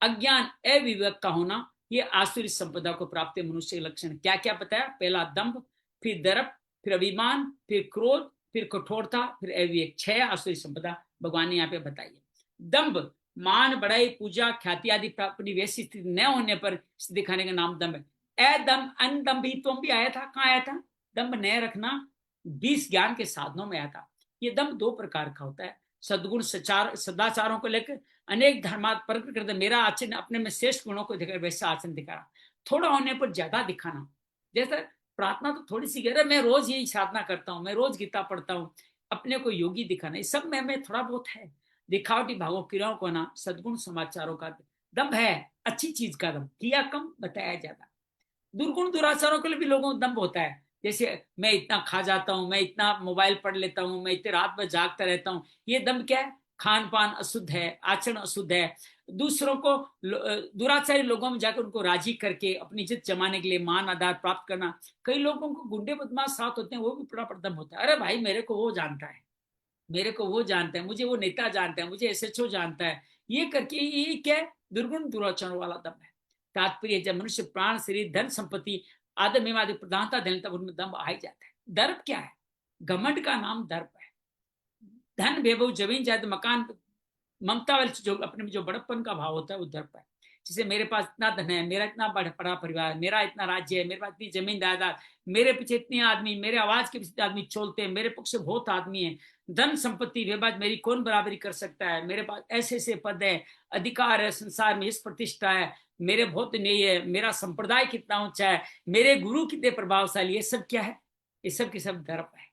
अज्ञान अविवेक का होना, ये आसुरी संपदा को प्राप्त मनुष्य के लक्षण। क्या क्या बताया? पहला दंभ, फिर दर्प, फिर अभिमान, फिर क्रोध, फिर कठोरता, फिर अविवेक। 6 आसुरी संपदा भगवान ने यहाँ पे बताई है। दंभ मान बढ़ाई पूजा ख्याति आदि प्राप्त वैसी स्थिति न होने पर दिखाने का नाम दंभ है। अदम अनदम्भित्वम भी आया था। कहाँ आया था? दंभ न रखना 20 ज्ञान के साधनों में आया था। ये दंभ 2 प्रकार का होता है। सद्गुण सदाचारों को लेकर अनेक धर्मात प्रकट करते, मेरा आचरण अपने में श्रेष्ठ गुणों को दिखा, वैसा आचरण दिखाना। थोड़ा होने पर ज्यादा दिखाना। जैसे प्रार्थना तो थोड़ी सी कह, मैं रोज यही साधना करता हूँ, मैं रोज गीता पढ़ता हूँ, अपने को योगी दिखाना, ये सब में थोड़ा बहुत है। दिखावटी भावों क्रियाओं को ना सद्गुण समाचारों का दंभ है। अच्छी चीज का दंभ, किया कम बताया ज्यादा। दुर्गुण दुराचारों के लिए भी लोगों को दंभ होता है। जैसे मैं इतना खा जाता हूँ, मैं इतना मोबाइल पढ़ लेता हूँ, मैं इतने रात में जागता रहता हूँ। ये दंभ क्या है? खान पान अशुद्ध है, आचरण अशुद्ध है। दूसरों को दुराचारी लोगों में जाकर उनको राजी करके अपनी इज्जत जमाने के लिए मान आधार प्राप्त करना। कई लोगों को गुंडे बदमाश साथ होते हैं, वो भी बड़ा दंभ होता है। अरे भाई, मेरे को वो जानता है, मेरे को वो जानता है, मुझे वो नेता जानता है, मुझे SHO जानता है। ये करके ये क्या है? दुर्गुण दुराचारों वाला दंभ है। तात्पर्य जब मनुष्य प्राण शरीर धन संपत्ति आदम में आदि प्रधानता देने तब उनमें दंभ आ ही जाता है। दर्प क्या है? घमंड का नाम दर्प है। धन वैभव जमीन जायदाद मकान ममता वाली जो अपने में जो बड़प्पन का भाव होता है वो दर्प है। जैसे मेरे पास इतना धन है, मेरा इतना बड़ा परिवार, मेरा इतना राज्य है, मेरे पास इतनी जमीन जायदाद, मेरे पीछे इतने आदमी, मेरे आवाज के पीछे आदमी चलते हैं, मेरे पक्ष से बहुत आदमी है, धन संपत्ति विवाद मेरी कौन बराबरी कर सकता है, मेरे पास ऐसे ऐसे पद है, अधिकार है, संसार में इस प्रतिष्ठा है, मेरे बहुत न्याय है, मेरा संप्रदाय कितना ऊंचा है, मेरे गुरु कितने प्रभावशाली, ये सब क्या है? ये सब के सब दर्प है,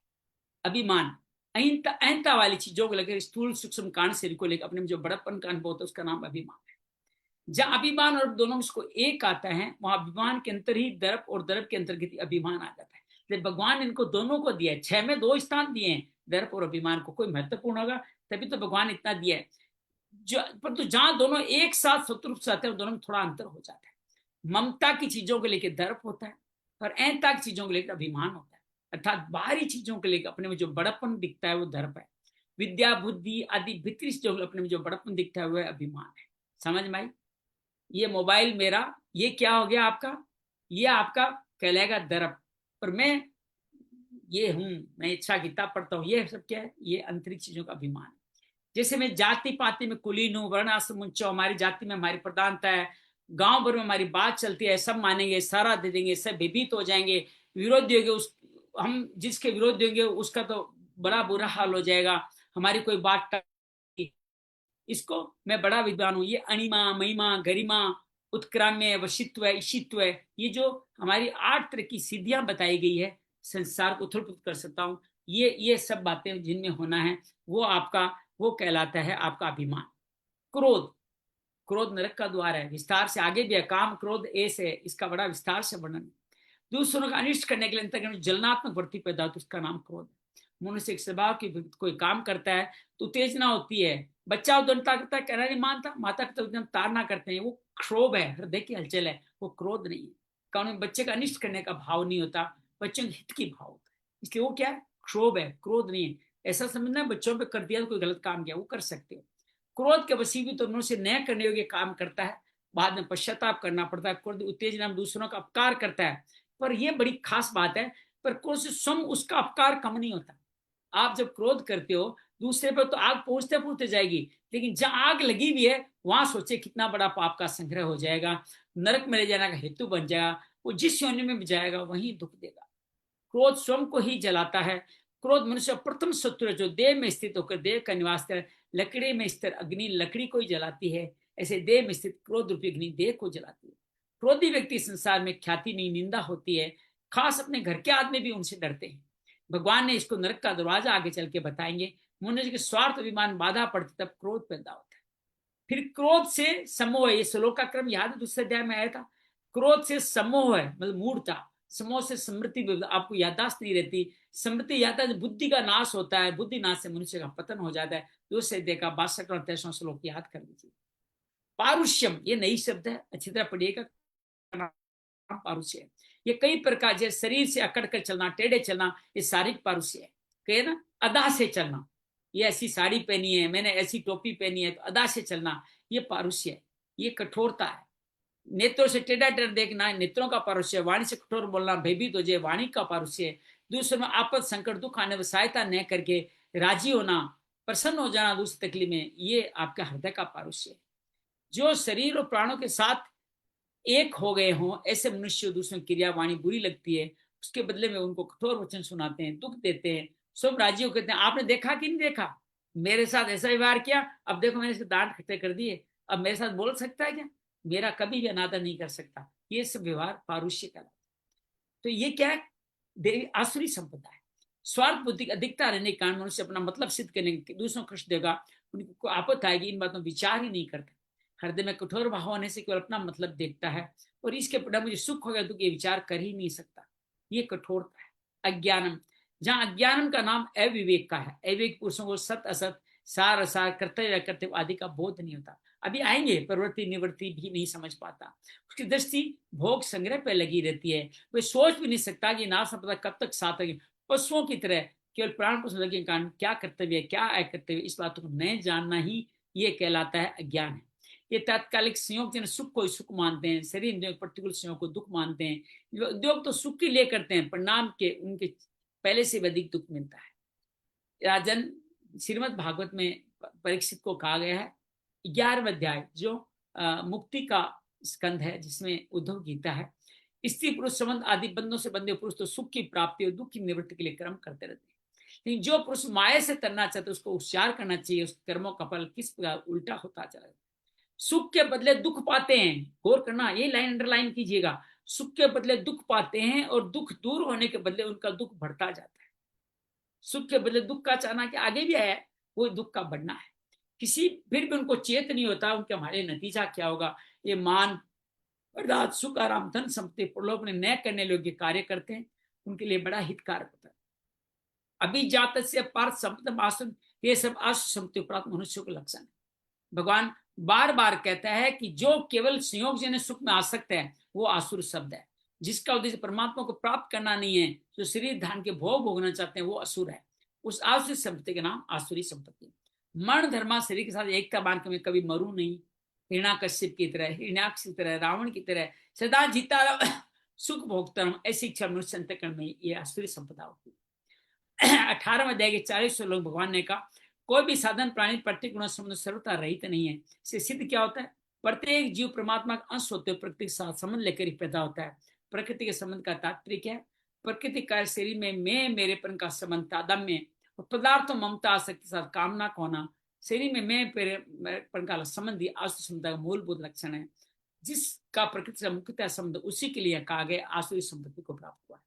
अभिमान, अहिंसा, अहंता वाली चीजों को लेकर, स्थूल सूक्ष्म कांड से को लेकर अपने में जो बड़प्पन का अनुभव होता है उसका नाम अभिमान है। जहां अभिमान और दोनों में इसको एक आता है, वहां अभिमान के अंतर ही दर्प और दर्प के अंतर्गत अभिमान आ जाता है। तो भगवान इनको दोनों को दिया है, 6 में 2 स्थान दिए हैं दर्प और अभिमान को, कोई महत्वपूर्ण होगा तभी तो भगवान इतना दिया है। जो परंतु जहां दोनों एक साथ शत्रु से आते हैं दोनों में थोड़ा अंतर हो जाता है। ममता की चीजों को लेकर दर्प होता है और अहंता की चीजों को लेकर अभिमान होता है, अर्थात बाहरी चीजों को लेकर अपने में जो बड़प्पन दिखता है वो दर्प है। विद्या बुद्धि आदि भीतरी चीजों अपने में जो बड़प्पन दिखता है वो अभिमान है। समझ में आई? ये मोबाइल मेरा, ये क्या हो गया आपका? ये आपका कहलाएगा दर्प। और मैं ये हूं, मैं इच्छा किताब पढ़ता हूँ, ये सब क्या है? ये अंतरिक्ष चीजों का अभिमान है। जैसे मैं जाति पाति में कुलीन हूँ, वर्ण आश्रम उच्च, हमारी जाति में हमारी प्रधानता है, गांव भर में हमारी बात चलती है, सब मानेंगे, सारा दे देंगे, सब भयभीत हो जाएंगे, विरोधी होंगे, उस हम जिसके विरोधी होंगे उसका तो बड़ा बुरा हाल हो जाएगा, हमारी कोई बात, इसको मैं बड़ा विद्वान हूँ, ये अणिमा महिमा गरिमा उत्क्राम्य वशित्व ईशित्व, ये जो हमारी 8 तरह की सिद्धियां बताई गई है, संसार को उथल-पुथल कर सकता हूँ, ये सब बातें जिनमें होना है वो आपका, वो कहलाता है आपका अभिमान। क्रोध, क्रोध नरक का द्वार है, विस्तार से आगे भी है, काम क्रोध ऐस है, इसका बड़ा विस्तार से वर्णन। दूसरों का अनिष्ट करने के लिए अंतर्गत जलनात्मक वृत्ति पैदा होती है, उसका नाम क्रोध है। मनुष्य एक स्वभाव की कोई काम करता है तो उत्तेजना होती है, बच्चा उद्दंडता करता है, कहना नहीं मानता, माता पिता ताड़ना करते हैं, वो क्षोभ है, हृदय की हलचल है, वो क्रोध नहीं है। कानून बच्चे का अनिष्ट करने का भाव नहीं होता, बच्चों के हित की भाव होता है, इसलिए वो क्या है? क्षोभ है, क्रोध नहीं है। ऐसा समझना बच्चों पे कर दिया तो कोई गलत काम किया, वो कर सकते हो। क्रोध के वशीभूत तो मनुष्य नया करने योग्य काम करता है, बाद में पश्चाताप करना पड़ता है। क्रोध उत्तेजना में दूसरों का अपकार करता है, पर यह बड़ी खास बात है, पर क्रोध से स्वयं उसका अपकार कम नहीं होता। आप जब क्रोध करते हो दूसरे पर तो आग पहुंचते पहुंचते जाएगी, लेकिन जहां आग लगी हुई है वहां सोचे कितना बड़ा पाप का संग्रह हो जाएगा, नरक में ले जाने का हेतु बन जाएगा, वो जिस योनि में भी जाएगा वहीं दुख देगा। क्रोध स्वयं को ही जलाता है। क्रोध मनुष्य प्रथम शत्रु है जो देह में स्थित होकर देह का निवास है। लकड़ी में स्थित अग्नि लकड़ी को ही जलाती है, ऐसे देह में स्थित क्रोध रूपी अग्नि देह को जलाती है। क्रोधी व्यक्ति संसार में ख्याति नहीं, निंदा होती है, खास अपने घर के आदमी भी उनसे डरते हैं। भगवान ने इसको नरक का दरवाजा आगे चल के बताएंगे। मनुष्य के स्वार्थ अभिमान बाधा पड़ती तब क्रोध पैदा होता है। फिर क्रोध से समोह, ये श्लोक का क्रम याद है, दूसरे अध्याय में आया था। क्रोध से समोह है, मतलब मूर्ता, समोह से स्मृति, आपको याददाश्त नहीं रहती, स्मृति याददाश्त, बुद्धि का नाश होता है, बुद्धि नाश से मनुष्य का पतन हो जाता है। दूसरे अध्याय का 62 और 63 श्लोक याद कर लीजिए। पारुष्यम, ये नई शब्द है, अच्छी तरह पढ़िएगा। पारुष्य है, ये कई प्रकार, जैसे शरीर से अकड़ कर चलना, टेढ़े चलना, ये शारीरिक पारुष्य है। कहे ना अदा से चलना, ये ऐसी साड़ी पहनी है, मैंने ऐसी टोपी पहनी है तो अदा से चलना, ये पारुष्य है, ये कठोरता है। नेत्रों से टेढ़ा टेढ़ा देखना, नेत्रों का पारुष्य है। वाणी से कठोर बोलना, भयभीत हो जाए, वाणी का पारुष्य है। दूसरों में आपद संकट दुख आने में सहायता न करके राजी होना, प्रसन्न हो जाना दूसरी तकलीफ में, ये आपका हृदय का पारुष्य है। जो शरीर और प्राणों के साथ एक हो गए हों ऐसे मनुष्य दूसरों की क्रिया वाणी बुरी लगती है, उसके बदले में उनको कठोर वचन सुनाते हैं, दुख देते हैं, सब राजियों कहते हैं आपने देखा कि नहीं देखा, मेरे साथ ऐसा व्यवहार किया, अब देखो मैंने इसे डांट खट्टे कर दिए, अब मेरे साथ बोल सकता है क्या, मेरा कभी भी अनादर नहीं कर सकता। ये सब व्यवहार पारुष्य का। तो ये क्या है? देवी आसुरी संपदा है। स्वार्थ बुद्धि अधिकता रहने के कारण मनुष्य अपना मतलब सिद्ध करने के दूसरों को कष्ट देगा, उनको आपत्ति आएगी, इन बातों विचार ही नहीं करता। हृदय में कठोर भाव होने से केवल अपना मतलब देखता है और इसके परिणाम मुझे सुख हो गया तो ये विचार कर ही नहीं सकता। ये कठोरता है। अज्ञानम, जहां अज्ञानम का नाम अविवेक का है। अविवेक पुरुषों को सत असत, सार असार, कर्तव्य कर्तव्य आदि का बोध नहीं होता। अभी आएंगे, प्रवृत्ति निवृत्ति भी नहीं समझ पाता, उसकी दृष्टि भोग संग्रह पे लगी रहती है। वह सोच भी नहीं सकता कि नाश संपदा कब तक साथ है। पशुओं की तरह केवल प्राण पुरुष लगे कारण क्या कर्तव्य है क्या अकर्तव्य, इस बात को नहीं जानना ही ये कहलाता है अज्ञान है। ये तात्कालिक संयोग जन सुख को सुख मानते हैं, शरीर इंद्रियों प्रतिकूल संयोग को दुख मानते हैं। उद्योग तो सुख के लिए करते हैं, परिणाम के उनके पहले से भी अधिक दुख मिलता है। राजन, श्रीमद् भागवत में परीक्षित को कहा गया है 11वें अध्याय जो मुक्ति का स्कंध है जिसमें उद्धव गीता है। स्त्री पुरुष संबंध आदि बंधनों से बंधे पुरुष तो सुख की प्राप्ति और दुख की निवृत्ति के लिए कर्म करते रहते हैं। लेकिन जो पुरुष माया से तरना चाहते उसको उपचार करना चाहिए, उस कर्मों का फल किस प्रकार उल्टा होता चला। सुख के बदले दुख पाते हैं, गौर करना, ये लाइन अंडरलाइन कीजिएगा। सुख के बदले दुख पाते हैं और दुख दूर होने के बदले उनका दुख बढ़ता जाता है। सुख के बदले दुख का चाहना के आगे भी आया, वो दुख का बढ़ना है। किसी फिर भी उनको चेत नहीं होता उनके हमारे नतीजा क्या होगा। ये मान पदार्थ सुख आराम धन संपत्ति प्रलोभन न करने योग्य कार्य करते हैं, उनके लिए बड़ा हितकारक होता है। अभिजात से पार्थ संपद आसन, ये सब आशु संपत्ति प्राप्त मनुष्य के लक्षण है। भगवान बार बार कहता है कि जो केवल संयोग जन्य सुख में आसक्त है वो आसुर शब्द है। जिसका उद्देश्य परमात्मा को प्राप्त करना नहीं है, जो शरीर धान के भोग भोगना चाहते हैं वो असुर है। उस आसुरी संपत्ति का नाम आसुरी संपत्ति। मरण धर्मा शरीर के साथ एकता बांध के मैं कभी मरू नहीं, हिरण्याकश्यप की तरह, हिरण्याक्ष की तरह, रावण की तरह सदा जीता सुख भोगता हूं, ऐसी इच्छा मनुष्य अंतःकरण में ये आसुरी संपदा होती है। 18वें अध्याय के 40 श्लोक भगवान ने कहा, कोई भी साधन प्राणी प्रत्येक गुण संबंध सर्वथा रहित नहीं है। इससे सिद्ध क्या होता है, प्रत्येक जीव परमात्मा का अंश होते हुए प्रकृति के साथ संबंध लेकर ही पैदा होता है। प्रकृति के संबंध का तात्पर्य क्या है, प्रकृति का शरीर में मैं मेरेपन का संबंध तादात्म्य और पदार्थ ममता आसक्ति के साथ कामना का होना, शरीर में मैं मेरेपन का संबंधी आसुरी संपदा का मूलभूत लक्षण है। जिसका प्रकृति से मुख्यतः संबंध उसी के लिए कहा गया आसुरी संपत्ति को प्राप्त हुआ है।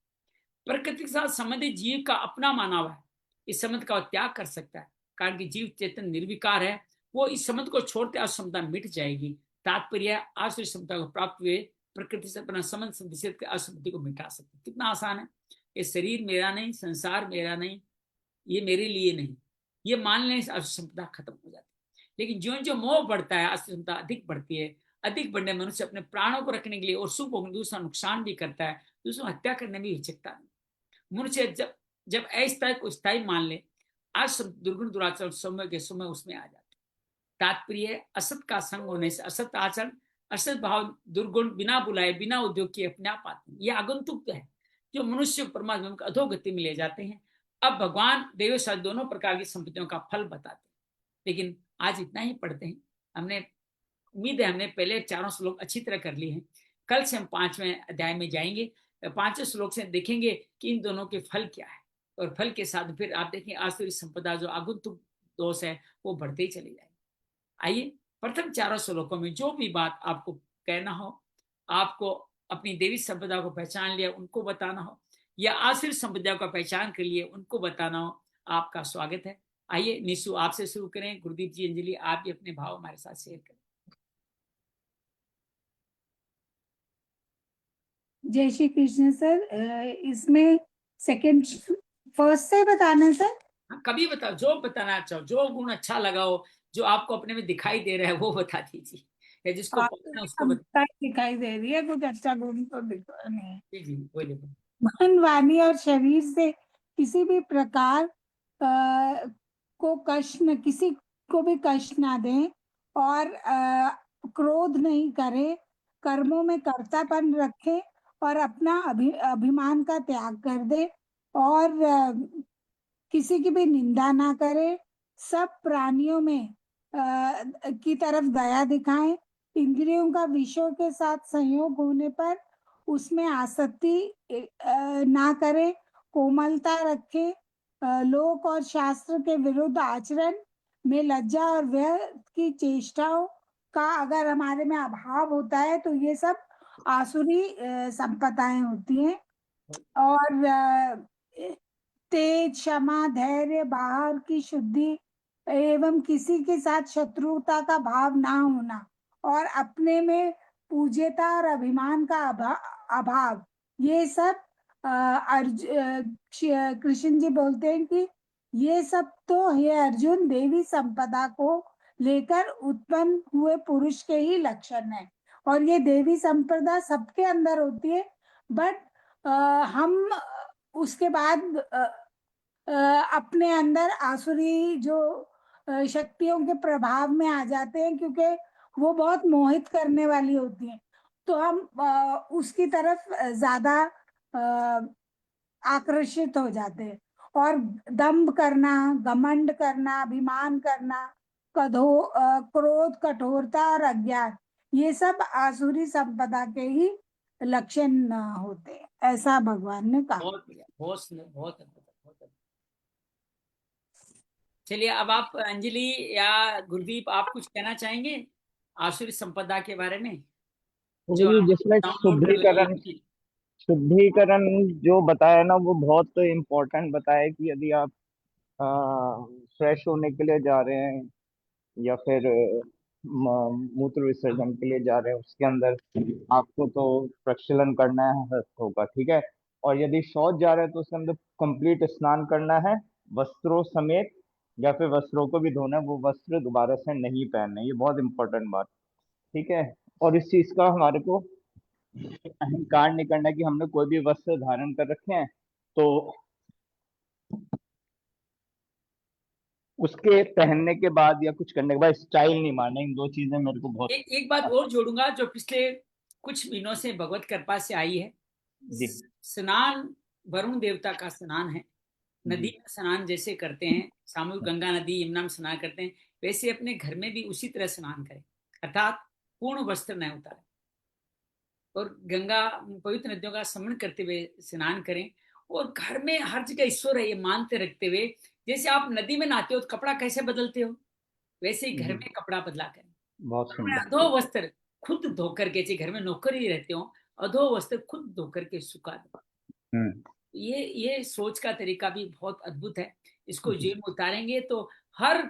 प्रकृति के साथ संबंधित जीव का अपना मानव है, इस संबंध का त्याग कर सकता है, कारण कि जीव चेतन निर्विकार है। वो इस संबंध को छोड़ते असमता मिट जाएगी। तात्पर्य आसुरी समता को प्राप्त हुए प्रकृति से अपना संबंध संदिग्ध असमति को मिटा सकते। कितना आसान है। ये शरीर मेरा नहीं, संसार मेरा नहीं, ये मेरे लिए नहीं, ये मान लेने से असमता खत्म हो जाती है। लेकिन जो जो मोह बढ़ता है, असमता अधिक बढ़ती है। अधिक बढ़ने मनुष्य अपने प्राणों को रखने के लिए और सुख भोगने दूसरा नुकसान भी करता है, दूसरों हत्या करने में हिचकता नहीं। मनुष्य जब अस्थायी को स्थायी मान ले, आज दुर्गुण दुराचरण समय के समय उसमें आ जाते। तात्पर्य असत का संग होने से असत आचरण, असत भाव, दुर्गुण बिना बुलाए बिना उद्योग के अपने आप आते हैं। ये आगंतुक है जो मनुष्य परमात्मा को अधोगति में ले जाते हैं। अब भगवान देव साथ दोनों प्रकार की संपत्तियों का फल बताते हैं। लेकिन आज इतना ही पढ़ते हैं। हमने उम्मीद है हमने पहले 4 श्लोक अच्छी तरह कर लिए हैं। कल से हम 5वें अध्याय में जाएंगे। 5वें श्लोक से देखेंगे कि इन दोनों के फल क्या है, और फल के साथ फिर आप देखें आसुरी संपदा जो आगंतुक दोष है वो बढ़ते ही चली जाएगी। आइए प्रथम 4 श्लोकों में जो भी बात आपको कहना हो, आपको अपनी देवी संपदा को पहचान लिया उनको बताना हो, या आसुरी संपदा को पहचान कर लिए उनको बताना हो, आपका स्वागत है। आइए निशु आपसे शुरू करें। गुरुदीप जी, अंजलि, आप भी अपने भाव हमारे साथ शेयर करें। जय श्री कृष्ण सर। इसमें फर्स्ट से बताना सर? हाँ, कभी बताओ, जो बताना चाहो, जो गुण अच्छा लगा हो, जो आपको अपने में दिखाई दे रहा है वो बता दीजिए, या जिसको पढ़ना उसको बता। दिखाई दे रही है, कुछ अच्छा गुण तो दिखा नहीं है। जी बोलिए। मन, वाणी और शरीर से किसी भी प्रकार को कष्ट न, किसी को भी कष्ट ना दें, और क्रोध नहीं करे, कर्मों में कर्तापन रखे और अपना अभिमान का त्याग कर दे, और किसी की भी निंदा ना करे, सब प्राणियों में की तरफ दया दिखाएं, इंद्रियों का विषयों के साथ संयोग होने पर उसमें आसक्ति ना करे, कोमलता रखे, लोक और शास्त्र के विरुद्ध आचरण में लज्जा और व्यय की चेष्टाओं का अगर हमारे में अभाव होता है तो ये सब आसुरी संपदाएं होती हैं। और तेज, क्षमा, धैर्य, बाहर की शुद्धि एवं किसी के साथ शत्रुता का भाव ना होना, और अपने में पूज्यता और अभिमान का अभाव, ये सब कृष्ण जी बोलते हैं कि ये सब तो हे अर्जुन देवी संपदा को लेकर उत्पन्न हुए पुरुष के ही लक्षण है। और ये देवी संपदा सबके अंदर होती है, बट हम उसके बाद अपने अंदर आसुरी जो शक्तियों के प्रभाव में आ जाते हैं, क्योंकि वो बहुत मोहित करने वाली होती हैं, तो हम उसकी तरफ ज्यादा आकर्षित हो जाते हैं। और दंभ करना, घमंड करना, अभिमान करना, क्रोध, कठोरता और अज्ञान, ये सब आसुरी संपदा के ही लक्षण होते हैं, ऐसा भगवान ने कहा। बहुत बढ़िया, बहुत सुंदर, बहुत अद्भुत, बहुत अद्भुत। चलिए अब आप अंजलि या गुरदीप, आप कुछ कहना चाहेंगे आसुरी संपदा के बारे में, जो जी, आप जिसमें डाउनलोड कर लेंगे? शुद्धिकरण जो बताया ना, वो बहुत इम्पोर्टेंट बताया है कि यदि आप फ्रेश होने के लिए जा रहे हैं या फिर मूत्र विसर्जन के लिए जा रहे हैं, उसके अंदर आपको तो प्रक्षालन करना है होगा, ठीक है। और यदि शौच जा रहे हैं तो उसके अंदर कंप्लीट स्नान करना है वस्त्रों समेत, या फिर वस्त्रों को भी धोना है, वो वस्त्र दोबारा से नहीं पहनने। ये बहुत इंपॉर्टेंट बात, ठीक है। और इस चीज का हमारे को अहंकार नहीं करना कि हमने कोई भी वस्त्र धारण कर रखे हैं तो उसके पहनने के बाद या कुछ करने के बाद स्टाइल नहीं मारना। इन दो चीजें मेरे को बहुत एक बात और जोड़ूंगा जो पिछले कुछ महीनों से भगवत कृपा से आई है। जी स्नान वरुण देवता का स्नान है। नदी में स्नान जैसे करते हैं, सामूहिक गंगा नदी यमुना में स्नान करते हैं, वैसे अपने घर में भी उसी तरह स्नान करें, अर्थात पूर्ण वस्त्र न उतारें और गंगा पवित्र नदियों का स्मरण करते हुए स्नान करें। और घर में हर जगह ईश्वर है ये मानते रखते हुए, जैसे आप नदी में नहाते हो तो कपड़ा कैसे बदलते हो, वैसे ही घर में कपड़ा बदला करें। बहुत अपने सुंदर। अधो वस्त्र खुद धो करके, चाहे घर में नौकर ही रहते हो, अधो वस्त्र खुद धो करके सुखा दो। ये सोच का तरीका भी बहुत अद्भुत है। इसको जीवन में उतारेंगे तो हर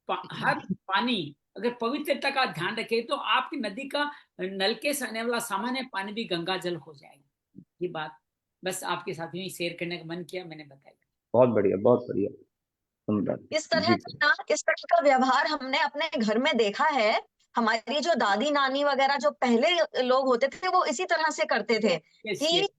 पानी अगर पवित्रता का ध्यान रखे तो आपकी नदी का नल के से आने वाला सामान्य पानी भी गंगा जल हो जाएगा। ये बात बस आपके साथ में शेयर करने का मन किया, मैंने बताया। बहुत बढ़िया, बहुत बढ़िया, सुंदर। इस तरह जी का इस तरह का व्यवहार हमने अपने घर में देखा है। हमारी जो दादी नानी वगैरह जो पहले लोग होते थे वो इसी तरह से करते थे Yes, कि yes.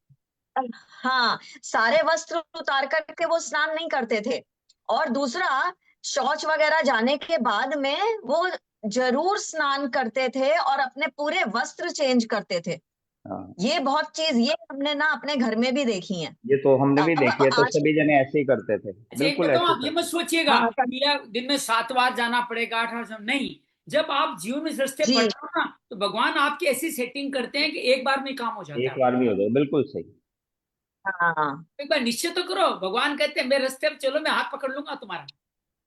हाँ, सारे वस्त्र उतार करके वो स्नान नहीं करते थे। और दूसरा, शौच वगैरह जाने के बाद में वो जरूर स्नान करते थे और अपने पूरे वस्त्र चेंज करते थे। हाँ, ये हमने ना अपने घर में भी देखी है। ये तो हमने भी अब देखी है, तो आज सभी जने ऐसे ही करते थे, अच्छा एक बिल्कुल बताऊं, ऐसे आप ये करते मत सोचिएगा हाँ, कि यार दिन में 7 बार जाना पड़ेगा, 8 बार नहीं। जब आप जीवन में रास्ते जी बढ़ते हो ना तो भगवान आपकी ऐसी सेटिंग करते हैं कि एक बार में काम हो थे। जाता एक है। बार भी हो जाए, बिल्कुल सही। हाँ एक बार निश्चय तो करो, भगवान कहते हैं मेरे रास्ते पे चलो, मैं हाथ पकड़ लूंगा तुम्हारा।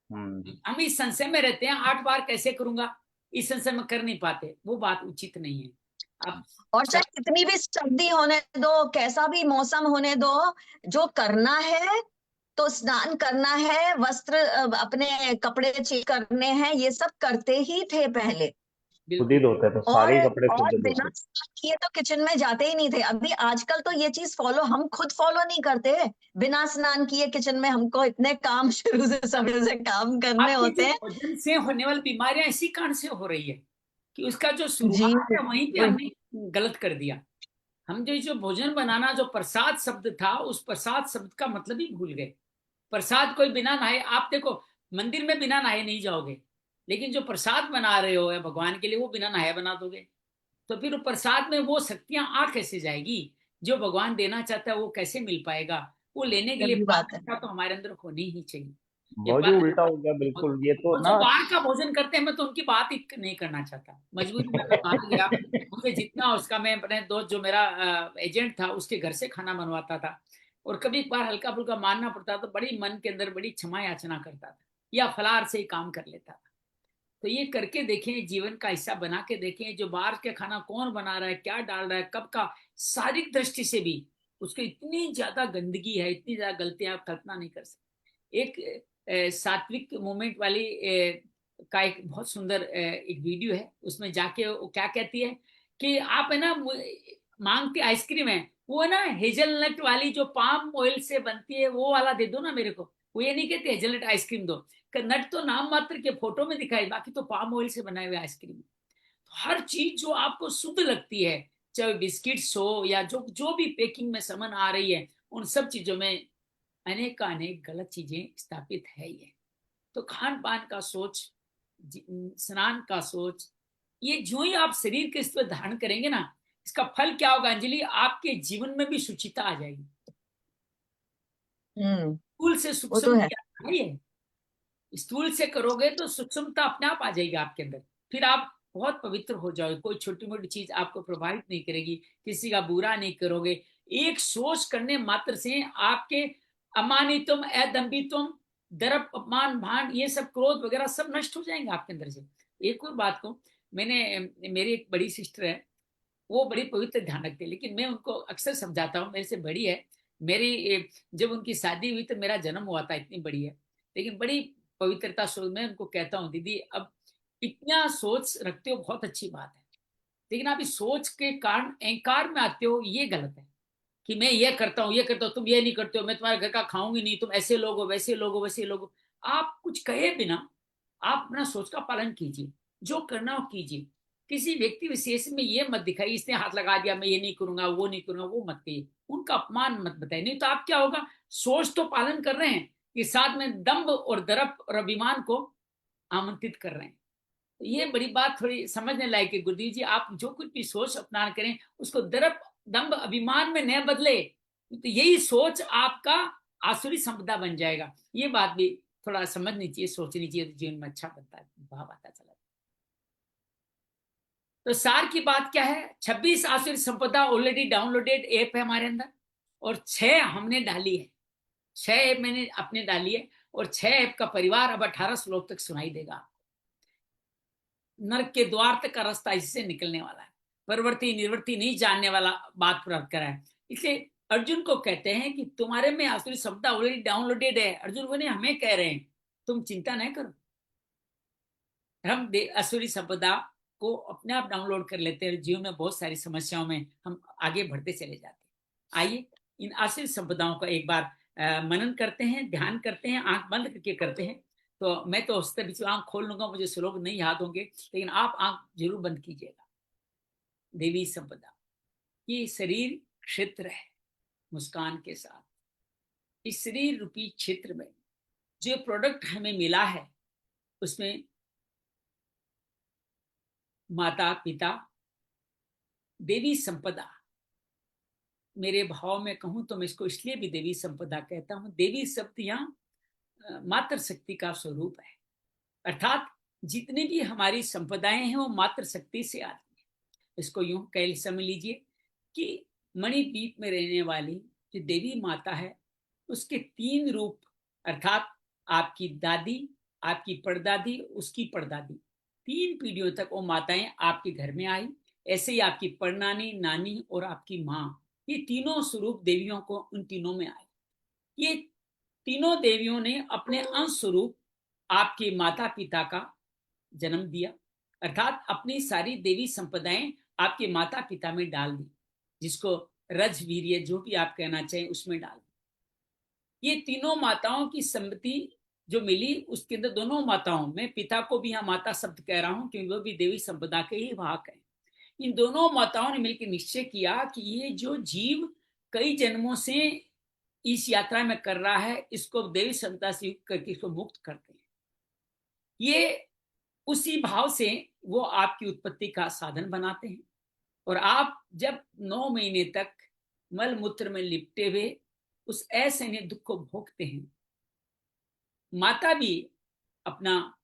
हम्म हम इस संशय में रहते हैं, 8 बार कैसे करूंगा, इस संशय में कर नहीं पाते, वो बात उचित नहीं है। अब और चाहे कितनी भी सर्दी होने दो, कैसा भी मौसम होने दो, जो करना है तो स्नान करना है, वस्त्र अपने कपड़े चेंज करने हैं, ये सब करते ही थे पहले। खुद ही बिल्कुल धोते थे, और सारे ही कपड़े खुद और ही बिना धोते थे। स्नान किए तो किचन में जाते ही नहीं थे। अभी आजकल तो ये चीज हम खुद फॉलो नहीं करते। बिना स्नान किए किचन में हमको इतने काम शुरू से समय से काम करने आपके होते जो हैं। भोजन से होने वाली बीमारियां इसी कारण से हो रही है कि उसका जो जी शुरुआत है वहीं पे वही। हमने गलत कर दिया। हम जो भोजन बनाना, जो प्रसाद शब्द था, उस प्रसाद शब्द का मतलब ही भूल गए। प्रसाद कोई बिना नहाए, आप देखो मंदिर में बिना नहाए नहीं जाओगे, लेकिन जो प्रसाद बना रहे हो या भगवान के लिए वो बिना नहाए बना दोगे, तो फिर प्रसाद में वो शक्तियां आ कैसे जाएगी? जो भगवान देना चाहता है वो कैसे मिल पाएगा? वो लेने के लिए सही बात है। पात्रता तो हमारे अंदर होनी ही चाहिए। ये बहुत ही बात। उल्टा हो गया, बिल्कुल। ये तो और जो ना बाहर का भोजन करते हैं मैं तो उनकी बात ही नहीं करना चाहता, मजबूरी में मैं बाहर गया, मुझे जितना उसका, मैं अपने दोस्त जो मेरा एजेंट था उसके घर से खाना बनवाता था, और कभी एक बार हल्का फुल्का मानना पड़ता तो बड़ी मन के अंदर बड़ी क्षमा याचना करता था, या फलाहार से ही काम कर लेता था। तो ये करके देखें, जीवन का हिस्सा बना के देखें, जो बाहर के खाना कौन बना रहा है, क्या डाल रहा है, कब का, शारीरिक दृष्टि से भी उसको इतनी ज्यादा गंदगी है, इतनी ज्यादा गलतियां आप कल्पना नहीं कर सकते। एक सात्विक मूवमेंट वाली का एक बहुत सुंदर एक वीडियो है, उसमें जाके वो क्या कहती है कि आप है ना मांगती आइसक्रीम है, वो है ना हेजलनट वाली जो पाम ऑयल से बनती है वो वाला दे दो ना मेरे को। वो ये नहीं कहते हेजलनट आइसक्रीम दो, नट तो नाम मात्र के फोटो में दिखाई, बाकी तो पाम ऑयल से बनाए हुए आइसक्रीम। तो हर चीज जो आपको शुद्ध लगती है, चाहे बिस्किट्स हो या जो जो भी पैकिंग में सामान आ रही है, उन सब चीजों में अनेक अनेक गलत चीजें स्थापित है ही है। तो खान पान का सोच, स्नान का सोच, ये जो ही आप शरीर के इस पर धारण करेंगे ना, इसका फल क्या होगा अंजलि, आपके जीवन में भी शुचिता आ जाएगी। स्थूल से वो तो सूक्ष्म है। क्या है, स्थूल से करोगे तो सूक्ष्मता अपने आप आ जाएगी आपके अंदर। फिर आप बहुत पवित्र हो जाओगे, कोई छोटी मोटी चीज आपको प्रभावित नहीं करेगी, किसी का बुरा नहीं करोगे। एक सोच करने मात्र से आपके अमानितुम, अदम्भितुम, दर्प, अपमान, भान, ये सब क्रोध वगैरह सब नष्ट हो जाएंगे आपके अंदर से। एक और बात को, मेरी एक बड़ी सिस्टर है, वो बड़ी पवित्र ध्यान रखते हैं, लेकिन मैं उनको अक्सर समझाता हूँ, मेरे से बड़ी है। जब उनकी शादी हुई तो मेरा जन्म हुआ था, इतनी बड़ी है, लेकिन बड़ी पवित्रता सोच। मैं उनको कहता हूँ, दीदी अब इतना सोच रखते हो बहुत अच्छी बात है, लेकिन आप इस सोच के कारण अहंकार में आते हो, ये गलत है। कि मैं ये करता हूँ, ये करता हूँ, तुम ये नहीं करते हो, मैं तुम्हारे घर का खाऊंगी नहीं, तुम ऐसे लोग हो, वैसे लोग हो, वैसे लोग हो। आप कुछ कहे बिना आप अपना सोच का पालन कीजिए, जो करना हो कीजिए। किसी व्यक्ति विशेष में ये मत दिखाइए, इसने हाथ लगा दिया मैं ये नहीं करूंगा, वो नहीं करूंगा, वो मत कहिए, उनका अपमान मत बताइए। नहीं तो आप क्या होगा, सोच तो पालन कर रहे हैं कि साथ में दंभ और दर्प और अभिमान को आमंत्रित कर रहे हैं। तो ये बड़ी बात थोड़ी समझने लायक है गुरुदेव जी। आप जो कुछ भी सोच अपना करें, उसको दर्प, दंभ, अभिमान में न बदले, तो यही सोच आपका आसुरी संपदा बन जाएगा। ये बात भी थोड़ा समझनी चाहिए, सोचनी चाहिए, तो जीवन में अच्छा बनता है, भाव आता चला। तो सार की बात क्या है, 26 आसुरी संपदा ऑलरेडी डाउनलोडेड ऐप है हमारे अंदर, और 6 हमने डाली है, 6 ऐप मैंने अपने डाली है, और 6 ऐप का परिवार अब 18 श्लोक तक सुनाई देगा। नरक के द्वार तक का रास्ता इससे निकलने वाला है, परवर्ती निवृत्ति नहीं जानने वाला बात प्राप्त करा है। इसलिए अर्जुन को कहते हैं कि तुम्हारे में आसुरी संपदा ऑलरेडी डाउनलोडेड है। अर्जुन को नहीं, हमें कह रहे हैं तुम चिंता नहीं करो, हम आसुरी संपदा को अपने आप डाउनलोड कर लेते हैं, जीवन में बहुत सारी समस्याओं में हम आगे बढ़ते चले जाते हैं। आइए इन आसुरी संपदाओं का एक बार मनन करते हैं, ध्यान करते हैं, आंख बंद करके करते हैं। तो मैं तो उससे बीच आंख खोल लूंगा, मुझे श्लोक नहीं याद होंगे, लेकिन आप आंख जरूर बंद कीजिएगा। देवी संपदा, ये शरीर क्षेत्र है, मुस्कान के साथ इस शरीर रूपी क्षेत्र में जो प्रोडक्ट हमें मिला है, उसमें माता पिता, देवी संपदा, मेरे भाव में कहूं तो मैं इसको इसलिए भी देवी संपदा कहता हूं, देवी शब्द यहाँ मातृ शक्ति का स्वरूप है, अर्थात जितनी भी हमारी संपदाएं हैं वो मातृ शक्ति से आती है। इसको यूं कह समझ लीजिए कि मणिद्वीप में रहने वाली जो देवी माता है, उसके 3 रूप, अर्थात आपकी दादी, आपकी परदादी, उसकी परदादी, 3 पीढ़ियों तक वो माताएं आपके घर में आई। ऐसे ही आपकी परनानी, नानी और आपकी माँ, ये तीनों स्वरूप देवियों को उन तीनों में आए। ये तीनों देवियों ने अपने अंश स्वरूप आपके माता पिता का जन्म दिया, अर्थात अपनी सारी देवी संपदाएं आपके माता पिता में डाल दी, जिसको रज वीर्य जो भी आप कहना चाहें उसमें डाल दी। ये तीनों माताओं की सम्मति जो मिली, उसके अंदर दोनों माताओं में, पिता को भी यहाँ माता शब्द कह रहा हूं क्योंकि वो भी देवी संपदा के ही भाग है। इन दोनों माताओं ने मिलकर निश्चय किया कि ये जो जीव कई जन्मों से इस यात्रा में कर रहा है, इसको देवी संपदा से युक्त करके इसको मुक्त करते हैं। ये उसी भाव से वो आपकी उत्पत्ति का साधन बनाते हैं, और आप जब 9 महीने तक मल मूत्र में लिपटे हुए उस असहनीय दुख को भोगते हैं, माता भी अपना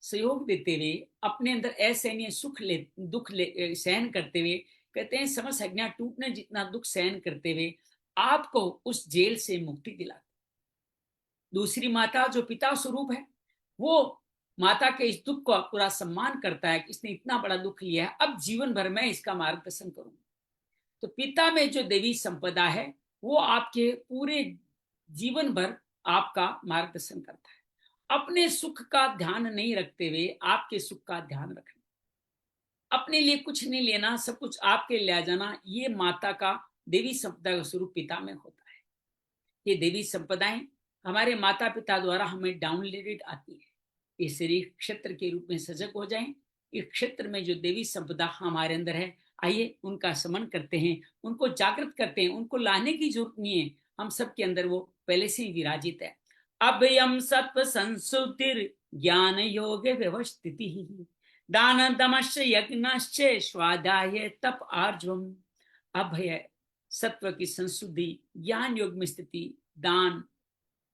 सहयोग देते हुए अपने अंदर असहनीय दुख सहन करते हुए, कहते हैं समस्त संज्ञा टूटने जितना दुख सहन करते हुए आपको उस जेल से मुक्ति दिलाते। दूसरी माता जो पिता स्वरूप है, वो माता के इस दुख का पूरा सम्मान करता है कि इसने इतना बड़ा दुख लिया है, अब जीवन भर में इसका मार्गदर्शन करूंगा। तो पिता में जो देवी संपदा है वो आपके पूरे जीवन भर आपका मार्गदर्शन करता है। अपने सुख का ध्यान नहीं रखते हुए आपके सुख का ध्यान रखना, अपने लिए कुछ नहीं लेना, सब कुछ आपके ले आ जाना, ये माता का देवी संपदा का स्वरूप पिता में होता है। ये देवी संपदाएं हमारे माता पिता द्वारा हमें डाउनलोडेड आती है। इस शरीर क्षेत्र के रूप में सजग हो जाएं। इस क्षेत्र में जो देवी संपदा हमारे अंदर है, आइए उनका समन करते हैं, उनको जागृत करते हैं। उनको लाने की जरूरत नहीं है, हम सब के अंदर वो पहले से ही विराजित है। अभयम सत्व संसुतिर ज्ञान योग व्यवस्थिति दान दमश्च यज्ञश्च स्वाध्याय तप आर्जवम। अभय सत्व की संशुद्धि, ज्ञान योग में स्थिति, दान,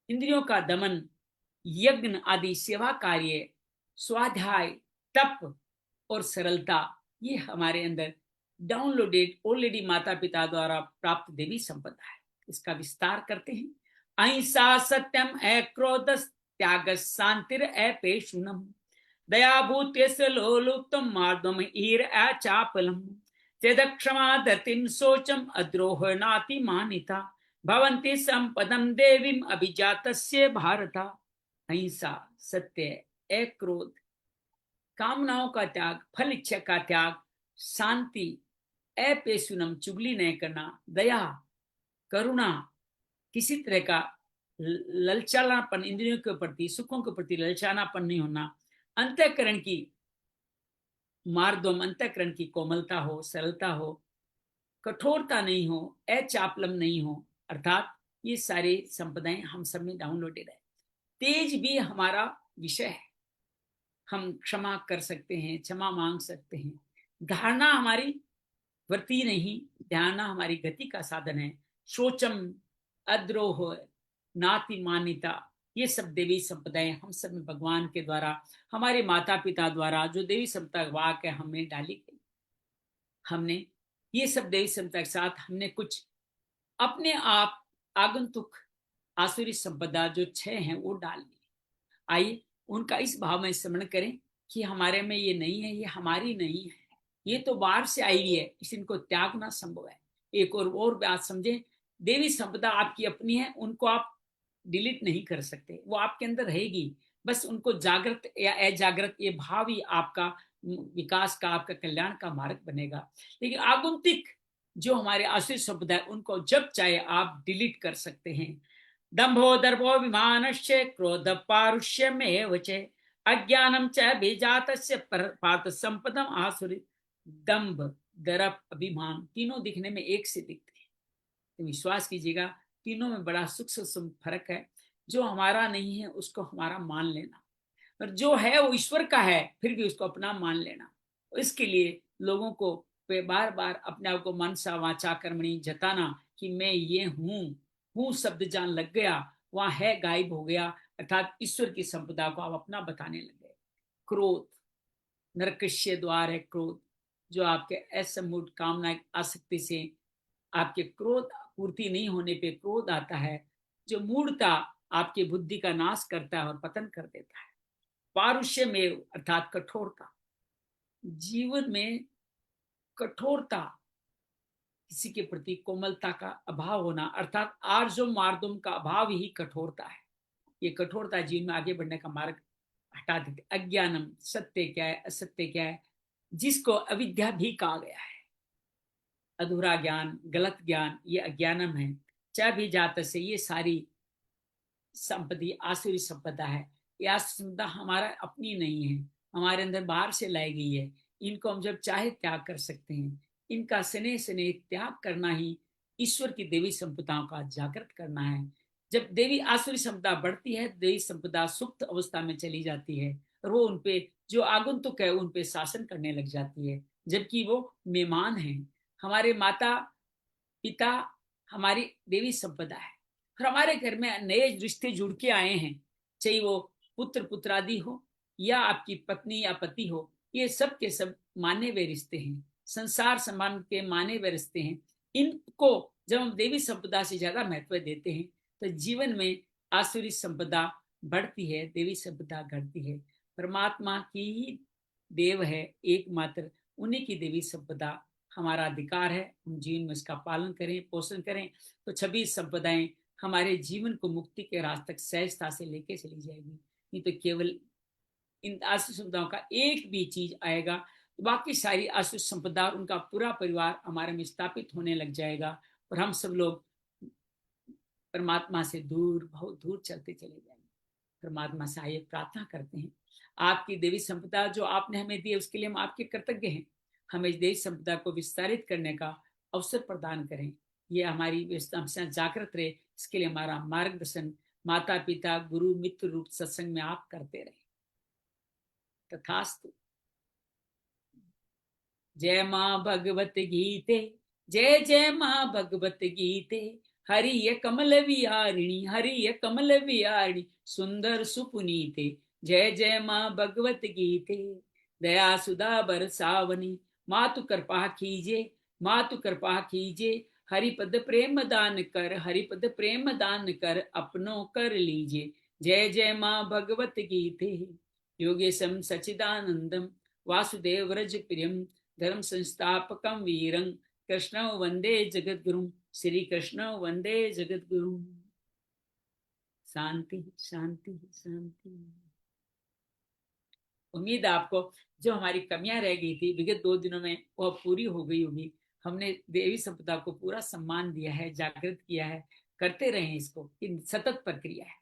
इंद्रियों का दमन, यज्ञ आदि सेवा कार्य, स्वाध्याय, तप और सरलता, ये हमारे अंदर डाउनलोडेड ऑलरेडी माता पिता द्वारा प्राप्त देवी संपदा है। इसका विस्तार करते हैं। अहिंसा सत्यम अक्रोध त्याग शांतिर अपेशुनम दया भूत्यस्य लोलुप्तम मार्दम ईर अचापलम चेद क्षमा धतिम सोचम अद्रोह नाति मानिता भवन्ति संपदम देवीम अभिजातस्य भारता। अहिंसा, सत्य, अक्रोध, कामनाओं का त्याग, फल इच्छा का त्याग, शांति, अपेशुनम चुगली नहीं करना, दया, करुणा, किसी तरह का ललचानापन, इंद्रियों के प्रति, सुखों के प्रति ललचानापन नहीं होना, अंतःकरण की मार्दम, अंतःकरण की कोमलता हो, सरलता हो, कठोरता नहीं हो, अचापलम नहीं हो, अर्थात ये सारे संपदाएं हम सब में डाउनलोडेड है। तेज भी हमारा विषय है, हम क्षमा कर सकते हैं, क्षमा मांग सकते हैं। धारणा हमारी वृत्ति नहीं, ध्यान हमारी गति का साधन है। शोचम, अद्रोह, नाति मान्यता, ये सब देवी संपदाएं हम सब में भगवान के द्वारा, हमारे माता पिता द्वारा जो देवी संपदा वाक है हमें डाली गई। हमने ये सब देवी संपदा के साथ हमने कुछ अपने आप आगंतुक आसुरी संपदा जो 6 हैं वो डाल दी। आइए उनका इस भाव में स्मरण करें कि हमारे में ये नहीं है, ये हमारी नहीं है, ये तो बाहर से आई हुई है, इनको त्यागना संभव है। एक और बात समझे, देवी संपदा आपकी अपनी है, उनको आप डिलीट नहीं कर सकते, वो आपके अंदर रहेगी। बस उनको जागृत या अजागृत ये भाव ही आपका विकास का, आपका कल्याण का मार्ग बनेगा। लेकिन आगंतुक जो हमारे आसुरी संपदा है उनको जब चाहे आप डिलीट कर सकते हैं। दंभो दर्भो विमानस्य क्रोध पारुष्यमेव च अज्ञानम च बीजातस्य पात संपदम आसुरी। दंभ, दर्प, अभिमान तीनों दिखने में एक से दिखते हैं, तो विश्वास कीजिएगा तीनों में बड़ा सूक्ष्म फर्क है। जो हमारा नहीं है उसको हमारा मान लेना, और जो है वो ईश्वर का है फिर भी उसको अपना मान लेना। इसके लिए लोगों को बार बार अपने आप को मनसा वाचा कर्मणि जताना कि मैं ये हूँ शब्द जान लग गया, वहां है गायब हो गया, अर्थात ईश्वर की संपदा को आप अपना बताने लग गए। क्रोध, नरकस्य द्वार है क्रोध, जो आपके असमूढ़ कामना आसक्ति से आपके क्रोध पूर्ति नहीं होने पे क्रोध आता है, जो मूढ़ता आपकी बुद्धि का नाश करता है और पतन कर देता है। पारुष्य में अर्थात कठोरता, जीवन में कठोरता, किसी के प्रति कोमलता का अभाव होना, अर्थात आर्जो मार्दम का अभाव ही कठोरता है। ये कठोरता जीवन में आगे बढ़ने का मार्ग हटा देते। अज्ञानम, सत्य क्या है असत्य क्या है, जिसको अविद्या भी कहा गया है, अधूरा ज्ञान, गलत ज्ञान, ये अज्ञानम है। च भी जात से, ये सारी संपत्ति आसुरी संपदा है। ये आसुरी संपदा हमारा अपनी नहीं है, हमारे अंदर बाहर से लाई गई है। इनको हम जब चाहे त्याग कर सकते हैं। इनका स्नेह स्नेह त्याग करना ही ईश्वर की देवी संपदाओं का जागृत करना है। जब देवी आसुरी संपदा बढ़ती है, देवी संपदा सुप्त अवस्था में चली जाती है और वो उनपे जो आगंतुक है उनपे शासन करने लग जाती है, जबकि वो मेहमान हैं। हमारे माता पिता हमारी देवी संपदा है, और हमारे घर में नए रिश्ते जुड़ के आए हैं, चाहे वो पुत्र पुत्रादि हो या आपकी पत्नी या पति हो, ये सब के सब माने हुए रिश्ते हैं, संसार संबंध के माने हुए रिश्ते हैं। इनको जब हम देवी संपदा से ज्यादा महत्व देते हैं तो जीवन में आसुरी संपदा बढ़ती है, देवी संपदा घटती है। परमात्मा की ही देव है एकमात्र, उन्हीं की देवी संपदा हमारा अधिकार है। हम जीवन में इसका पालन करें, पोषण करें तो 26 संपदाएं हमारे जीवन को मुक्ति के रास्ते तक सहजता से लेके चली जाएगी। नहीं तो केवल इन आसुरी संपदाओं का एक भी चीज आएगा तो बाकी सारी आसुरी संपदा और उनका पूरा परिवार हमारे में स्थापित होने लग जाएगा, और हम सब लोग परमात्मा से दूर, बहुत दूर चलते चले जाएंगे। परमात्मा से आइए प्रार्थना करते हैं, आपकी देवी संपदा जो आपने हमें दी है उसके लिए हम आपके कृतज्ञ हैं। हमें देवी संपदा को विस्तारित करने का अवसर प्रदान करें, ये हमारी व्यवस्था जागृत रहे, इसके लिए हमारा मार्गदर्शन माता पिता गुरु मित्र रूप सत्संग में आप करते रहे। तथास्तु। जय माँ भगवत गीते, जय जय माँ भगवत गीते। हरिय कमल विहारिणी, हरिय कमल विहारिणी, सुंदर सुपुनीते। जय जय माँ भगवत गीते, दया सुधा बरसावनी, मातु कृपा कीजिए, मातु कृपा कीजिए, हरिपद प्रेम दान कर, हरिपद प्रेम दान कर, अपनों कर लीजिए। जय जय माँ भगवत गीते, योगेशम सचिदानंदम, वासुदेव व्रज प्रियम, धर्म संस्थापकम वीरं, कृष्ण वंदे जगद्गुरुं, श्री कृष्ण वंदे जगद्गुरुं। शांति शांति शांति। उम्मीद है आपको जो हमारी कमियां रह गई थी विगत 2 दिनों में वह पूरी हो गई होगी। हमने देवी संपदा को पूरा सम्मान दिया है, जागृत किया है, करते रहे इसको, ये सतत प्रक्रिया है।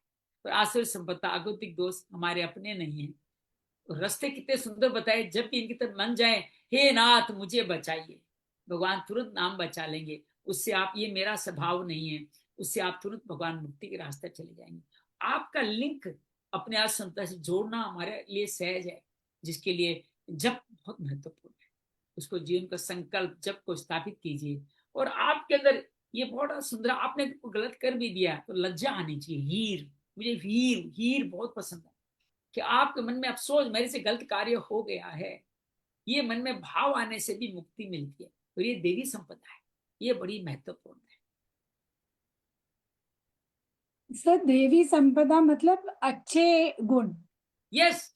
और आसुर संपदा आगुतिक दोष हमारे अपने नहीं है। रास्ते कितने सुंदर बताए, जब भी इनकी तरफ मन जाए, हे नाथ मुझे बचाइए, भगवान तुरंत नाम बचा लेंगे। उससे आप, ये मेरा स्वभाव नहीं है, उससे आप तुरंत भगवान मुक्ति के रास्ते चले जाएंगे। आपका लिंक अपने आप संपदा से जोड़ना हमारे लिए सहज है, जिसके लिए जप बहुत महत्वपूर्ण है। उसको जीवन का संकल्प जप को स्थापित कीजिए। और आपके अंदर ये बहुत सुंदर, आपने गलत कर भी दिया तो लज्जा आनी चाहिए। हीर, मुझे हीर हीर बहुत पसंद है कि आपके मन में अफसोस मेरे से गलत कार्य हो गया है, ये मन में भाव आने से भी मुक्ति मिलती है। और ये देवी संपदा है, ये बड़ी महत्वपूर्ण है। सर देवी संपदा मतलब अच्छे गुण। यस,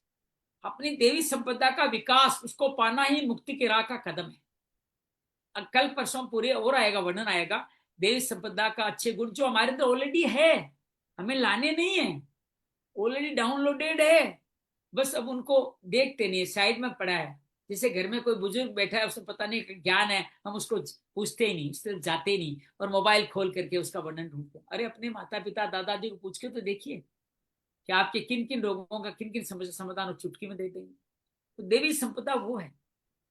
अपनी देवी संपदा का विकास, उसको पाना ही मुक्ति की राह का कदम है। कल परसों पूरे और आएगा, वर्णन आएगा देवी संपदा का अच्छे गुण जो हमारे अंदर ऑलरेडी है, हमें लाने नहीं है, ऑलरेडी डाउनलोडेड है, बस अब उनको देखते नहीं, साइड में पड़ा है। जैसे घर में कोई बुजुर्ग बैठा है, उसे पता नहीं ज्ञान है, हम उसको पूछते ही नहीं, उस तरफ जाते नहीं, और मोबाइल खोल करके उसका वर्णन ढूंढते हैं। अरे अपने माता पिता दादा दादी को पूछ के तो देखिए कि आपके किन किन रोगों का किन किन समाधान चुटकी में दे देंगे। तो देवी संपदा वो है,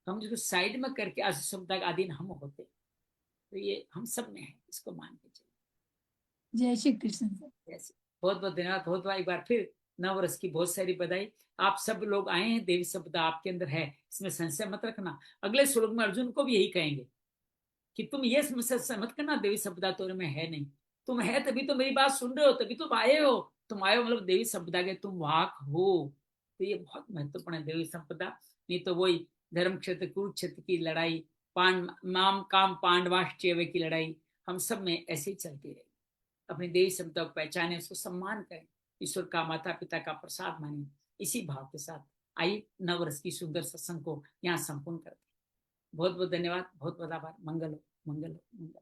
हम जिसको साइड में करके आसुर संपदा का अधीन हम होते, तो ये हम सब में है, इसको मान के चलिए। जय श्री कृष्ण सर। ऐसे बहुत बहुत धन्यवाद, बहुत एक बार फिर नवरस की बहुत सारी बधाई। आप सब लोग आए हैं, देवी संपदा आपके अंदर है, इसमें संशय मत रखना। अगले श्लोक में अर्जुन को भी यही कहेंगे कि तुम ये संशय मत करना, देवी संपदा तो में है नहीं, तुम है तभी तो मेरी बात सुन रहे हो, तभी तुम आए हो, तुम आए हो मतलब देवी संपदा के तुम वाहक हो। तो ये बहुत महत्वपूर्ण है देवी संपदा। नहीं तो वही धर्म क्षेत्र कुरुक्षेत्र की लड़ाई, माम काम पांडवाश्चैव की लड़ाई हम सब में ऐसे ही चलती रहेगी। अपनी देवी संपदा को पहचाने, उसको सम्मान करें, ईश्वर का माता पिता का प्रसाद माने। इसी भाव के साथ आइए नवरस की सुंदर सत्संग को यहाँ संपूर्ण करते हैं। बहुत बहुत धन्यवाद, बहुत बहुत आभार। मंगल हो, मंगल हो, मंगल।